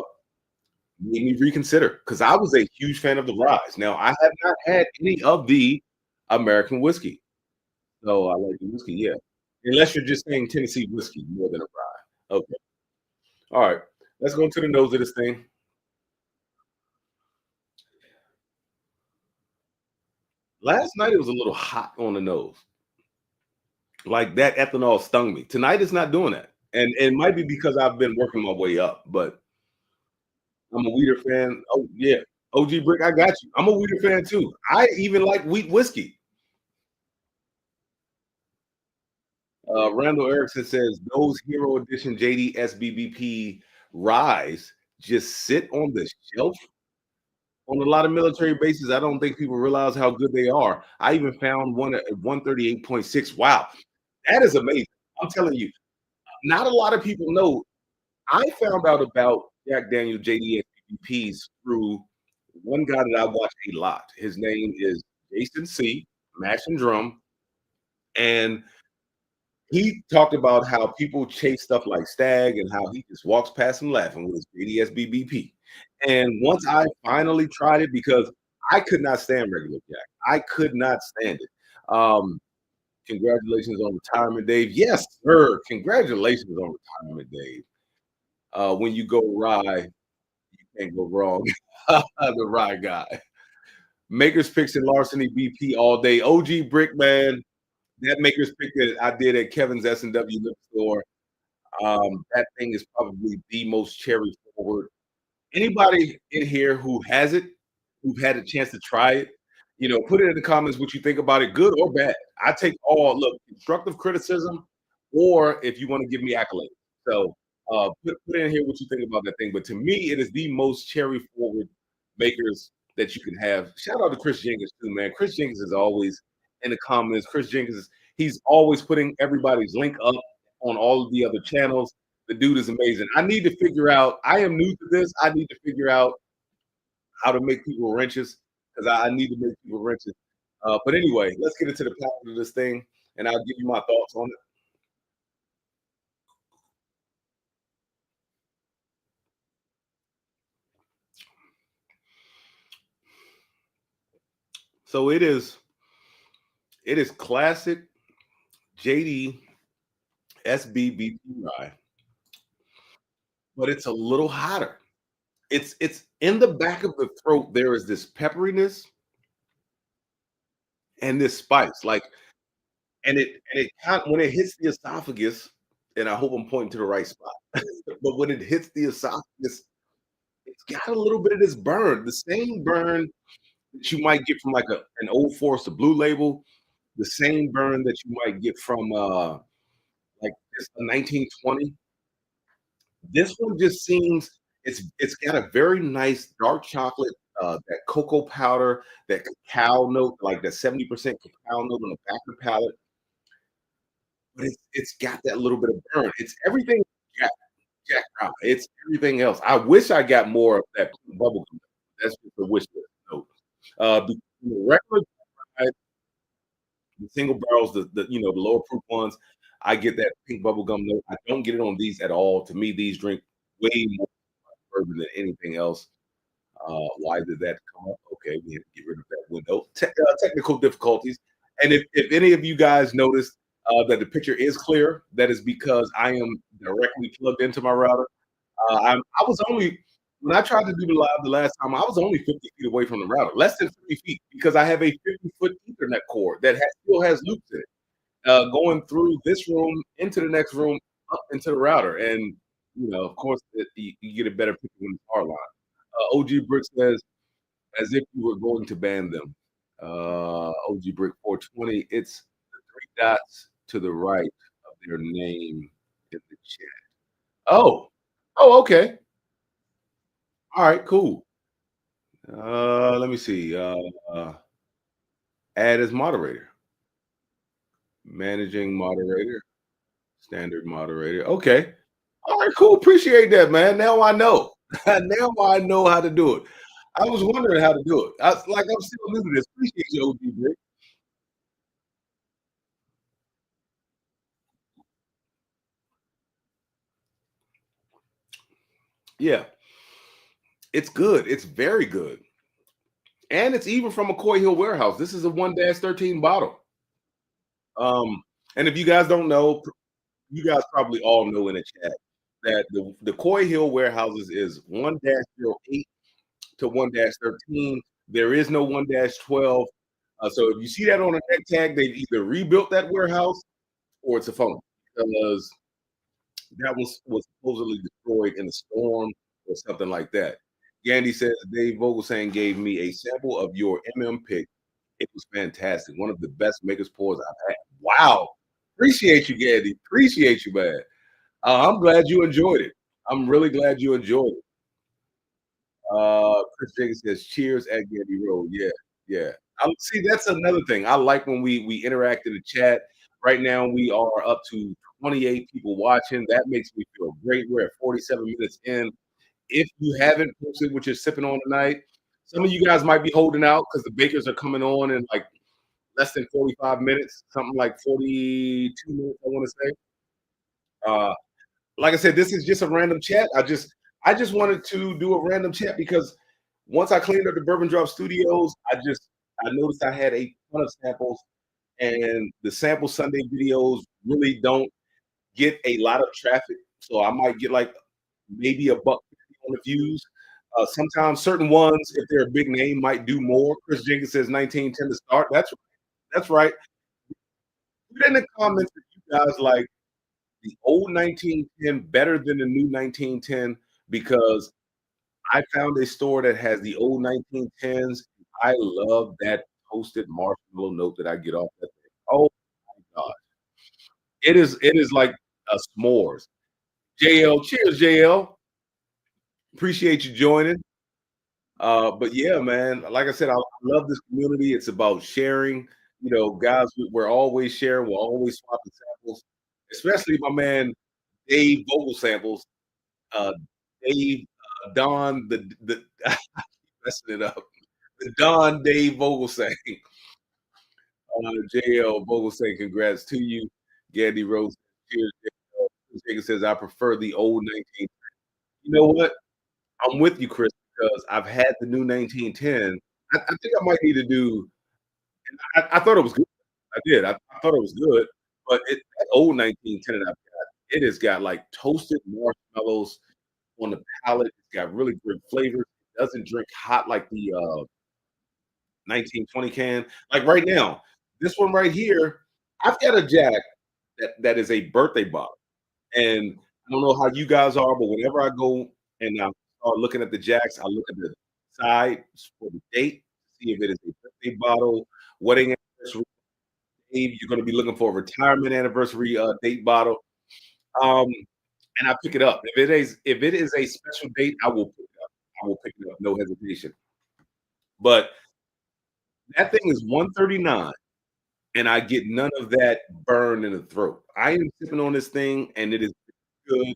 Made me reconsider because I was a huge fan of the Rise. Now I have not had any of the American whiskey, so I like the whiskey. Yeah, unless you're just saying Tennessee whiskey more than a rye. Okay, all right. Let's go into the nose of this thing. Last night it was a little hot on the nose, like that ethanol stung me. Tonight it's not doing that, and it might be because I've been working my way up. But I'm a Weeder fan. Oh yeah, OG Brick, I got you. I'm a Weeder fan too. I even like wheat whiskey. Randall Erickson says those Hero Edition JD SBBP Rise just sit on the shelf on a lot of military bases. I don't think people realize how good they are. I even found one at 138.6. Wow, that is amazing. I'm telling you, not a lot of people know. I found out about Jack Daniel JD SBBPs through one guy that I watch a lot. His name is Jason C. Mash and Drum, and he talked about how people chase stuff like Stag and how he just walks past them laughing with his BDS BBP. And once I finally tried it, because I could not stand regular Jack, I could not stand it. Congratulations on retirement, Dave. Yes, sir. Congratulations on retirement, Dave. When you go rye, you can't go wrong. The rye guy. Makers picks and larceny BP all day. OG Brickman, that makers pick that I did at Kevin's S&W liquor store. That thing is probably the most cherry forward. Anybody in here who has it, who've had a chance to try it, put it in the comments what you think about it, good or bad. I take all look constructive criticism, or if you want to give me accolades. So put in here what you think about that thing. But to me, it is the most cherry forward makers that you can have. Shout out to Chris Jenkins too, man. Chris Jenkins is always in the comments. Chris Jenkins he's always putting everybody's link up on all of the other channels. The dude is amazing. I need to figure out. I am new to this. I need to figure out how to make people wrenches because I need to make people wrenches. But anyway, let's get into the pattern of this thing, and I'll give you my thoughts on it. So it is classic JD SBBP rye, but it's a little hotter. It's in the back of the throat. There is this pepperiness and this spice, like, and it when it hits the esophagus, and I hope I'm pointing to the right spot. But when it hits the esophagus, it's got a little bit of this burn, the same burn that you might get from like an Old Forester Blue Label, the same burn that you might get from like just a 1920. This one just seems It's got a very nice dark chocolate, that cocoa powder, that cacao note, like that 70% cacao note on the back of the palate, but it's got that little bit of burn. It's everything Jack Jack Dry. It's everything else. I wish I got more of that bubble gum. That's just a wish list note. The regular dry, the single barrels, the lower proof ones, I get that pink bubble gum note. I don't get it on these at all. To me, these drink way more bourbon than anything else. Why did that come up? Okay, we had to get rid of that window. Technical difficulties. And if any of you guys noticed that the picture is clear, that is because I am directly plugged into my router. I was only when I tried to do the live the last time, I was only 50 feet away from the router, less than 50 feet, because I have a 50-foot Ethernet cord that still has loops in it, going through this room into the next room, up into the router, and of course, you get a better picture when it's our line. OG Brick says, as if you were going to ban them. OG Brick 420, it's the three dots to the right of their name in the chat. Oh, oh, okay. All right, cool. Let me see. Add as moderator, managing moderator, standard moderator. Okay. All right, cool. Appreciate that, man. Now I know. Now I know how to do it. I was wondering how to do it. I'm still new to this. Appreciate you, OG Brick. Yeah, it's good. It's very good. And it's even from a Coy Hill warehouse. This is a 1-13 bottle. Um, and if you guys don't know, you guys probably all know in the chat that the Coy Hill warehouses is 1-08 to 1-13. There is no 1-12. So if you see that on a neck tag, they've either rebuilt that warehouse or it's a phone, because that was supposedly destroyed in a storm or something like that. Gandy says Dave Vogelsang gave me a sample of your pick. It was fantastic. One of the best makers pours I've had. Wow. Appreciate you, Gandy. Appreciate you, man. I'm glad you enjoyed it. I'm really glad you enjoyed it. Chris Jenkins says, "Cheers at Getty Road." Yeah, yeah. I see. That's another thing. I like when we interact in the chat. Right now, we are up to 28 people watching. That makes me feel great. We're at 47 minutes in. If you haven't posted what you're sipping on tonight, some of you guys might be holding out because the bakers are coming on in like less than 45 minutes, something like 42 minutes, I want to say. Uh, like I said, this is just a random chat. I just wanted to do a random chat because once I cleaned up the Bourbon Drop Studios, I noticed I had a ton of samples, and the sample Sunday videos really don't get a lot of traffic. So I might get like maybe a buck 50 on the views. Sometimes certain ones, if they're a big name, might do more. Chris Jenkins says 1910 to start. That's right. Put in the comments if you guys like the old 1910 better than the new 1910, because I found a store that has the old 1910s. I love that toasted marshmallow note that I get off that thing. Oh my god. It is like a s'mores. JL, cheers, JL. Appreciate you joining. But yeah, man, like I said, I love this community. It's about sharing. Guys, we're always sharing, we're always swapping samples, especially my man Dave Vogel samples. Uh, Dave, Don, the messing it up. The Don Dave Vogelsang. JL Vogelsang, congrats to you. Gandhi Rose, cheers. JL. Jacob says, I prefer the old 19. You know what? I'm with you, Chris, because I've had the new 1910. I think I might need to do, I thought it was good. I did. I thought it was good, but that old 1910 that I've got, it has got like toasted marshmallows on the palate. It's got really great flavors. It doesn't drink hot like the 1920 can. Like right now, this one right here, I've got a Jack that is a birthday bottle. And I don't know how you guys are, but whenever I go and I start looking at the Jacks, I look at the side for the date, see if it is a birthday bottle, wedding anniversary. Maybe you're going to be looking for a retirement anniversary date bottle. Um, and I pick it up. If it is a special date, I will pick it up. I will pick it up, no hesitation. But that thing is 139, and I get none of that burn in the throat. I am sipping on this thing, and it is good,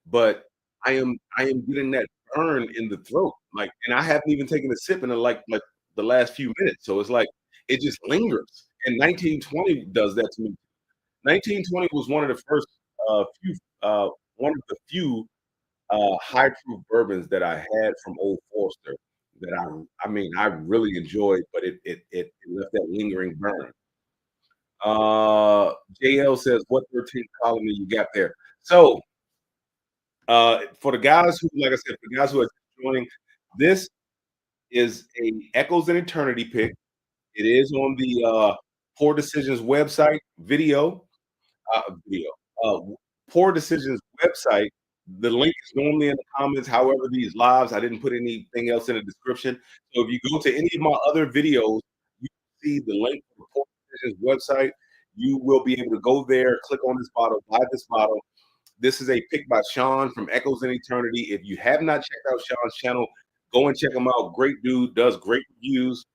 but I am getting that burn in the throat, like, and I haven't even taken a sip in, like, the last few minutes, so it's like, it just lingers, and 1920 does that to me. 1920 was one of the few, high proof bourbons that I had from Old Forester that I mean, I really enjoyed, but it left that lingering burn. Uh, JL says, "What 13th colony you got there?" So, for the guys who, like I said, for the guys who are joining, this is a Echoes in Eternity pick. It is on the Poor Decisions website video. Uh, Poor Decisions website. The link is normally in the comments. However, these lives, I didn't put anything else in the description. So if you go to any of my other videos, you see the link to the Poor Decisions website. You will be able to go there, click on this bottle, buy this bottle. This is a pick by Sean from Echoes in Eternity. If you have not checked out Sean's channel, go and check him out. Great dude, does great reviews.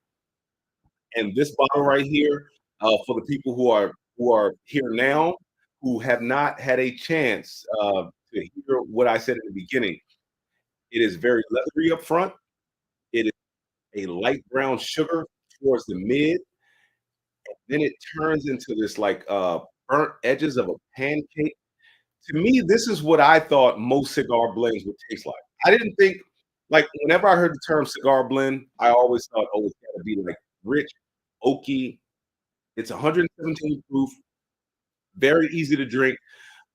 And this bottle right here, for the people who are here now, who have not had a chance to hear what I said in the beginning, it is very leathery up front. It is a light brown sugar towards the mid. Then it turns into this like burnt edges of a pancake. To me, this is what I thought most cigar blends would taste like. I didn't think like whenever I heard the term cigar blend, I always thought, oh, it's gotta be like rich, oaky. It's 117 proof, very easy to drink.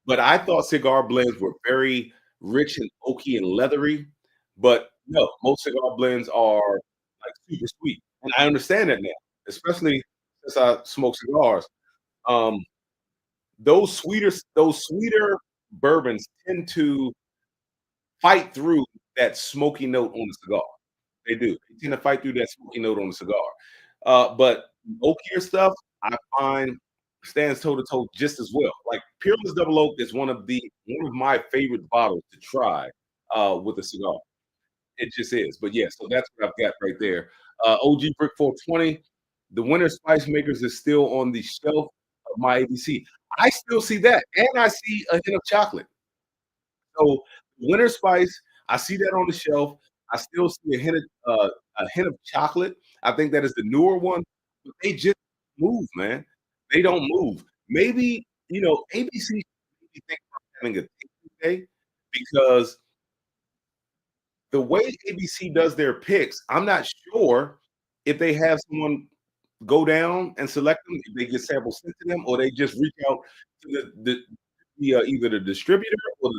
But I thought cigar blends were very rich and oaky and leathery. But no, most cigar blends are like super sweet. And I understand that now, especially since I smoke cigars. Um, those sweeter bourbons tend to fight through that smoky note on the cigar. They do. They tend to fight through that smoky note on the cigar. But oakier stuff, I find stands toe to toe just as well. Like Peerless Double Oak is one of my favorite bottles to try with a cigar. It just is. But yeah, so that's what I've got right there. OG Brick 420. The Winter Spice Makers is still on the shelf of my ABC. I still see that, and I see a hint of chocolate. So Winter Spice, I see that on the shelf. I still see a hint of chocolate. I think that is the newer one, but they just move, man. They don't move. Maybe ABC maybe think about having a tasting day because the way ABC does their picks, I'm not sure if they have someone go down and select them, if they get samples sent to them, or they just reach out to either the distributor or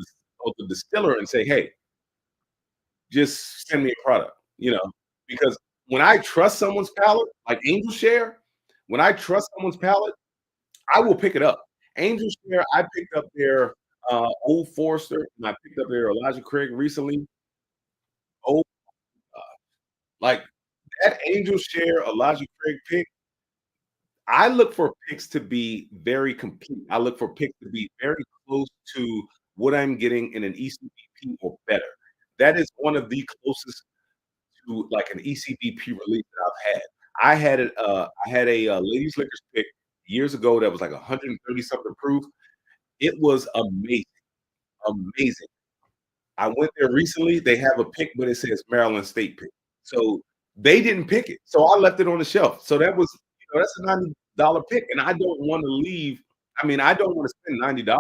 the distiller and say, "Hey, just send me a product," because when I trust someone's palate, like Angel Share, when I trust someone's palate, I will pick it up. Angel Share, I picked up their Old Forester, and I picked up their Elijah Craig recently. Oh, like that Angel Share Elijah Craig pick, I look for picks to be very complete. I look for picks to be very close to what I'm getting in an ECBP or better. That is one of the closest to like an ECBP release that I've had. I had a Ladies Liquors pick years ago that was like 130 something proof. It was amazing, amazing. I went there recently. They have a pick, but it says Maryland State pick. So they didn't pick it. So I left it on the shelf. So that's a $90 pick. And I don't want to leave. I mean, I don't want to spend $90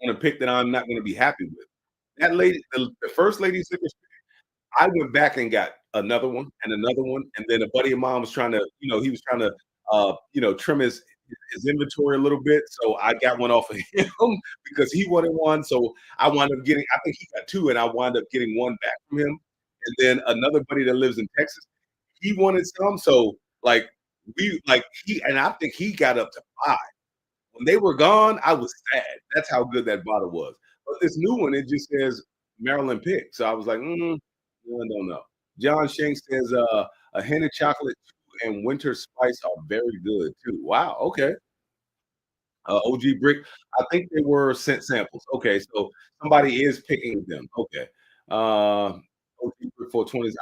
on a pick that I'm not going to be happy with. That lady, the first Ladies Liquors, I went back and got another one, and then a buddy of mine was trying to, he was trying to, trim his inventory a little bit. So I got one off of him because he wanted one. So I wound up getting, I think he got two, and I wound up getting one back from him. And then another buddy that lives in Texas, he wanted some. So and I think he got up to 5. When they were gone, I was sad. That's how good that bottle was. But this new one, it just says Maryland Pick. So I was like, I don't know. John Shank says a hint of chocolate and winter spice are very good too. Wow. Okay. OG Brick. I think they were sent samples. Okay, so somebody is picking them. Okay. OG Brick 420s.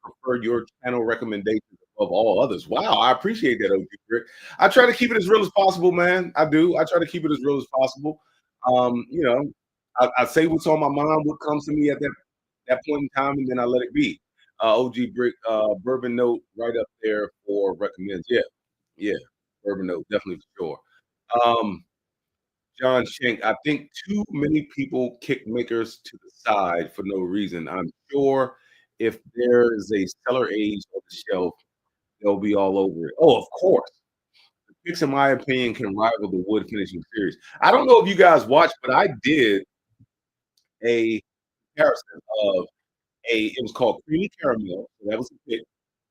Prefer your channel recommendations above all others. Wow, I appreciate that, OG Brick. I try to keep it as real as possible, man. I do. I try to keep it as real as possible. You know, I say what's on my mind, what comes to me at that point in time, and then I let it be. OG Brick, Bourbon Note, right up there for recommends. Yeah, yeah, Bourbon Note, definitely for sure. Um, John Shank, I think too many people kick makers to the side for no reason. I'm sure if there is a stellar age on the shelf, they'll be all over it. Oh, of course. The picks, in my opinion, can rival the wood finishing series. I don't know if you guys watched, but I did a comparison of it was called Creamy Caramel. So that was a pick.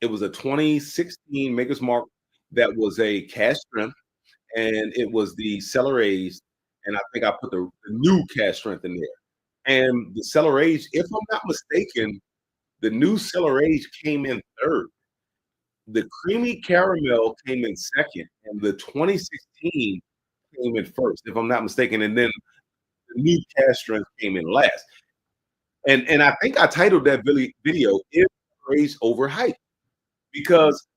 It was a 2016 Maker's Mark that was a cash strength, and it was the cellar aged, and I think I put the new cash strength in there. And the cellar aged, if I'm not mistaken, the new cellar aged came in third. The creamy caramel came in second, and the 2016 came in first, if I'm not mistaken. And then the new cash strength came in last. And I think I titled that video "Is Praise Overhyped?" Because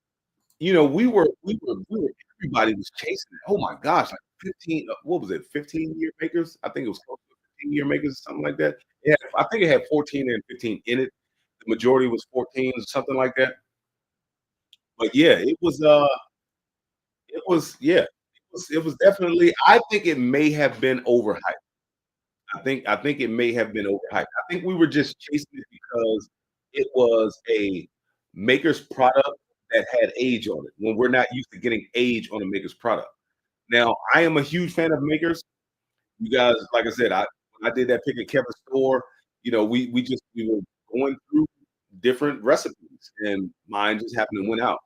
we were everybody was chasing it. Oh my gosh, like 15, what was it, 15-year makers? I think it was close to 15-year makers, something like that. Yeah, I think it had 14 and 15 in it. The majority was 14, something like that. But yeah, yeah, it was definitely. I think it may have been overhyped. I think it may have been overhyped. I think we were just chasing it because it was a maker's product that had age on it, when we're not used to getting age on a maker's product. Now, I am a huge fan of makers. You guys, like I said, when I did that pick at Kevin's store, we were going through different recipes, and mine just happened to win out.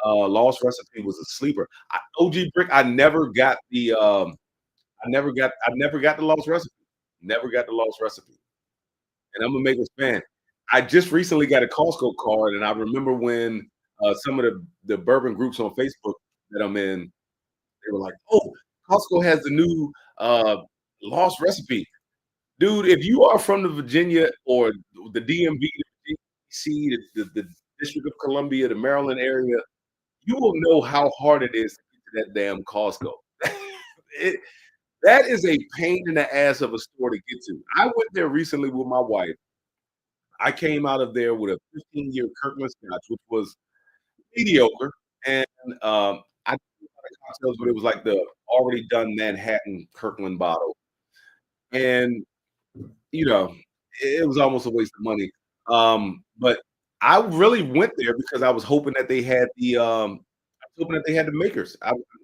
Lost recipe was a sleeper. OG Brick, I never got the lost recipe. Never got the lost recipe. And I'm a Makers fan. I just recently got a Costco card, and I remember when some of the bourbon groups on Facebook that I'm in, they were like, "Oh, Costco has the new lost recipe." Dude, if you are from the Virginia or the DMV, the DC, the District of Columbia, the Maryland area, you will know how hard it is to get to that damn Costco. It That is a pain in the ass of a store to get to. I went there recently with my wife. I came out of there with a 15-year Kirkland Scotch, which was mediocre, and, I did a lot of cocktails, but it was like the already done Manhattan Kirkland bottle, and, you know, it was almost a waste of money, but I really went there because I was hoping that they had I was hoping that they had the makers.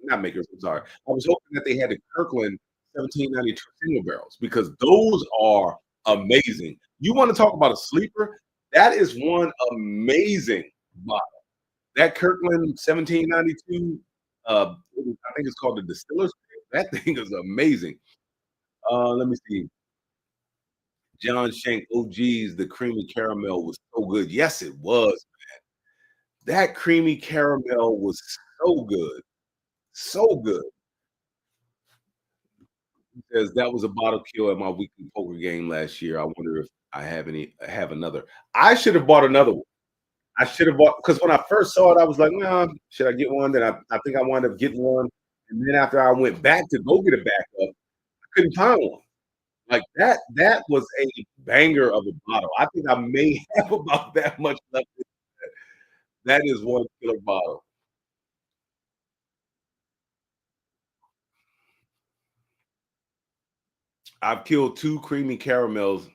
Not makers, I'm sorry. I was hoping that they had the Kirkland 1792 single barrels because those are amazing. You wanna talk about a sleeper? That is one amazing bottle. That Kirkland 1792, I think it's called the Distiller's Pick. That thing is amazing. Let me see. John Shank OG's The Creamy Caramel was so good. Yes, it was. That creamy caramel was so good. So good. He says, "That was a bottle kill at my weekly poker game last year. I wonder if I have another." I should have bought another one. I should have bought because when I first saw it, I was like, "Nah, should I get one?" Then I think I wound up getting one, and then after I went back to go get a backup, I couldn't find one. Like, that was a banger of a bottle. I think I may have about that much left in that. That is one killer bottle. I've killed 2 creamy caramels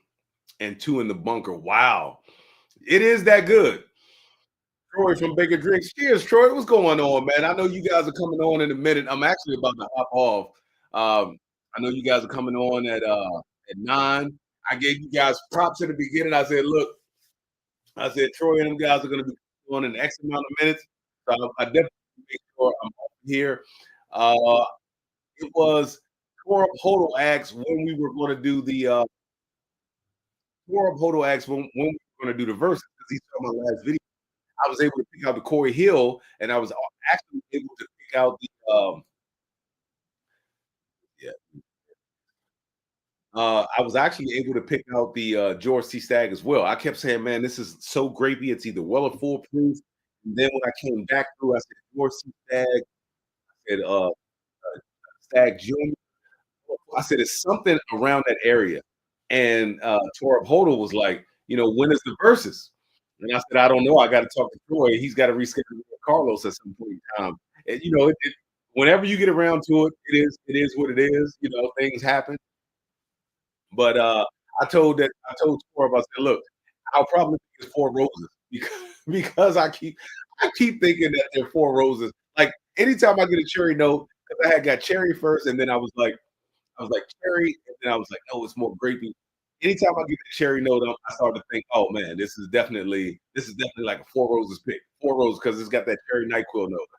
and 2 in the bunker. Wow. It is that good. Troy from Baker Drinks. Cheers, Troy. What's going on, man? I know you guys are coming on in a minute. I'm actually about to hop off. I know you guys are coming on at 9. I gave you guys props in the beginning. I said, look, I said Troy and them guys are gonna be on in X amount of minutes. So I definitely make sure I'm here. Uh it was Torab Hodo asked when we were gonna do the Torab Hodo asked when we were gonna do the verses because he saw my last video. I was able to pick out the Corey Hill, and I was actually able to pick out Yeah. I was actually able to pick out the George C. Stagg as well. I kept saying, "Man, this is so grapey. It's either Weller foolproof." And then when I came back through, I said George C. Stagg. I said Stagg Jr. I said it's something around that area. And Torb Hodo was like, when is the verses? And I said, I don't know. I got to talk to Troy. He's got to reschedule with Carlos at some point in time. And whenever you get around to it, it is what it is. Things happen. But I told Torb, I said, look, I'll probably think it's four roses because I keep thinking that they're four roses. Like anytime I get a cherry note, because I had got cherry first, and then I was like cherry, and then I was like, no, it's more grapey. Anytime I get the cherry note, I start to think, oh man, this is definitely like a four roses pick, four roses because it's got that cherry Nyquil note.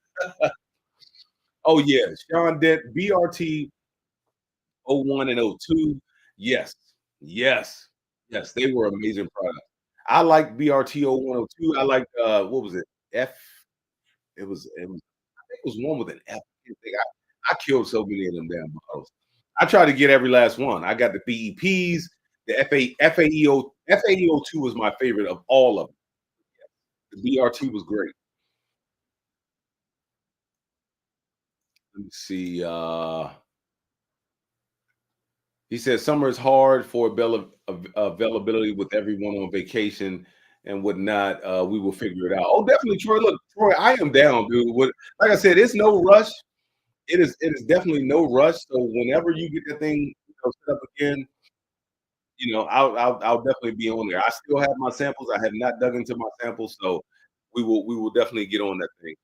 Oh yeah, Sean Dent, BRT 01 and '02. Yes, yes, yes, they were amazing products. I like BRT 01, '02. I like what was it? F. It was I think it was one with an F. I can't think. I killed so many of them damn bottles. I tried to get every last one. I got the BEPs, the FAEO2 was my favorite of all of them. The BRT was great. Let me see. He says summer is hard for availability with everyone on vacation and whatnot. We will figure it out. Oh, definitely, Troy. Look, Troy, I am down, dude. Like I said, it's no rush. It is definitely no rush. So whenever you get the thing set up again, I'll definitely be on there. I still have my samples. I have not dug into my samples, so we will definitely get on that thing.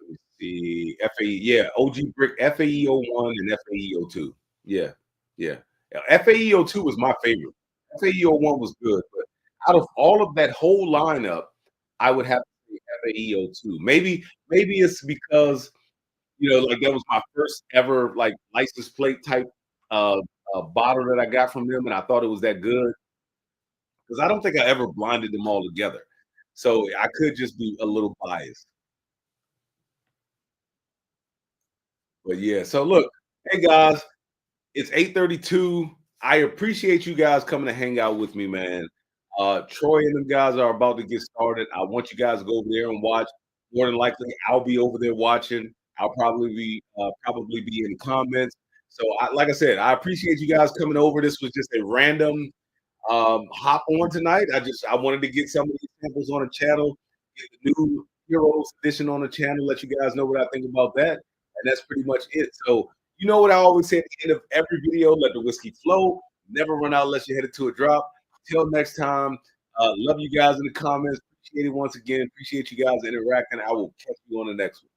Let me see. Yeah, OG Brick, FAEO1 and FAEO2. Yeah, yeah. FAEO2 was my favorite. FAEO1 was good, but out of all of that whole lineup, I would have to say FAEO2. Maybe it's because like that was my first ever like license plate type uh, bottle that I got from them, and I thought it was that good because I don't think I ever blinded them all together. So I could just be a little biased. But yeah, so look, hey guys, it's 8:32. I appreciate you guys coming to hang out with me, man. Troy and them guys are about to get started. I want you guys to go over there and watch. More than likely, I'll be over there watching. I'll probably be in the comments. So, like I said, I appreciate you guys coming over. This was just a random hop on tonight. I wanted to get some of these samples on the channel, get the new Heroes edition on the channel, let you guys know what I think about that. And that's pretty much it. So you know what I always say at the end of every video, let the whiskey flow. Never run out unless you're headed to a drop. Till next time, love you guys in the comments. Appreciate it once again. Appreciate you guys interacting. I will catch you on the next one.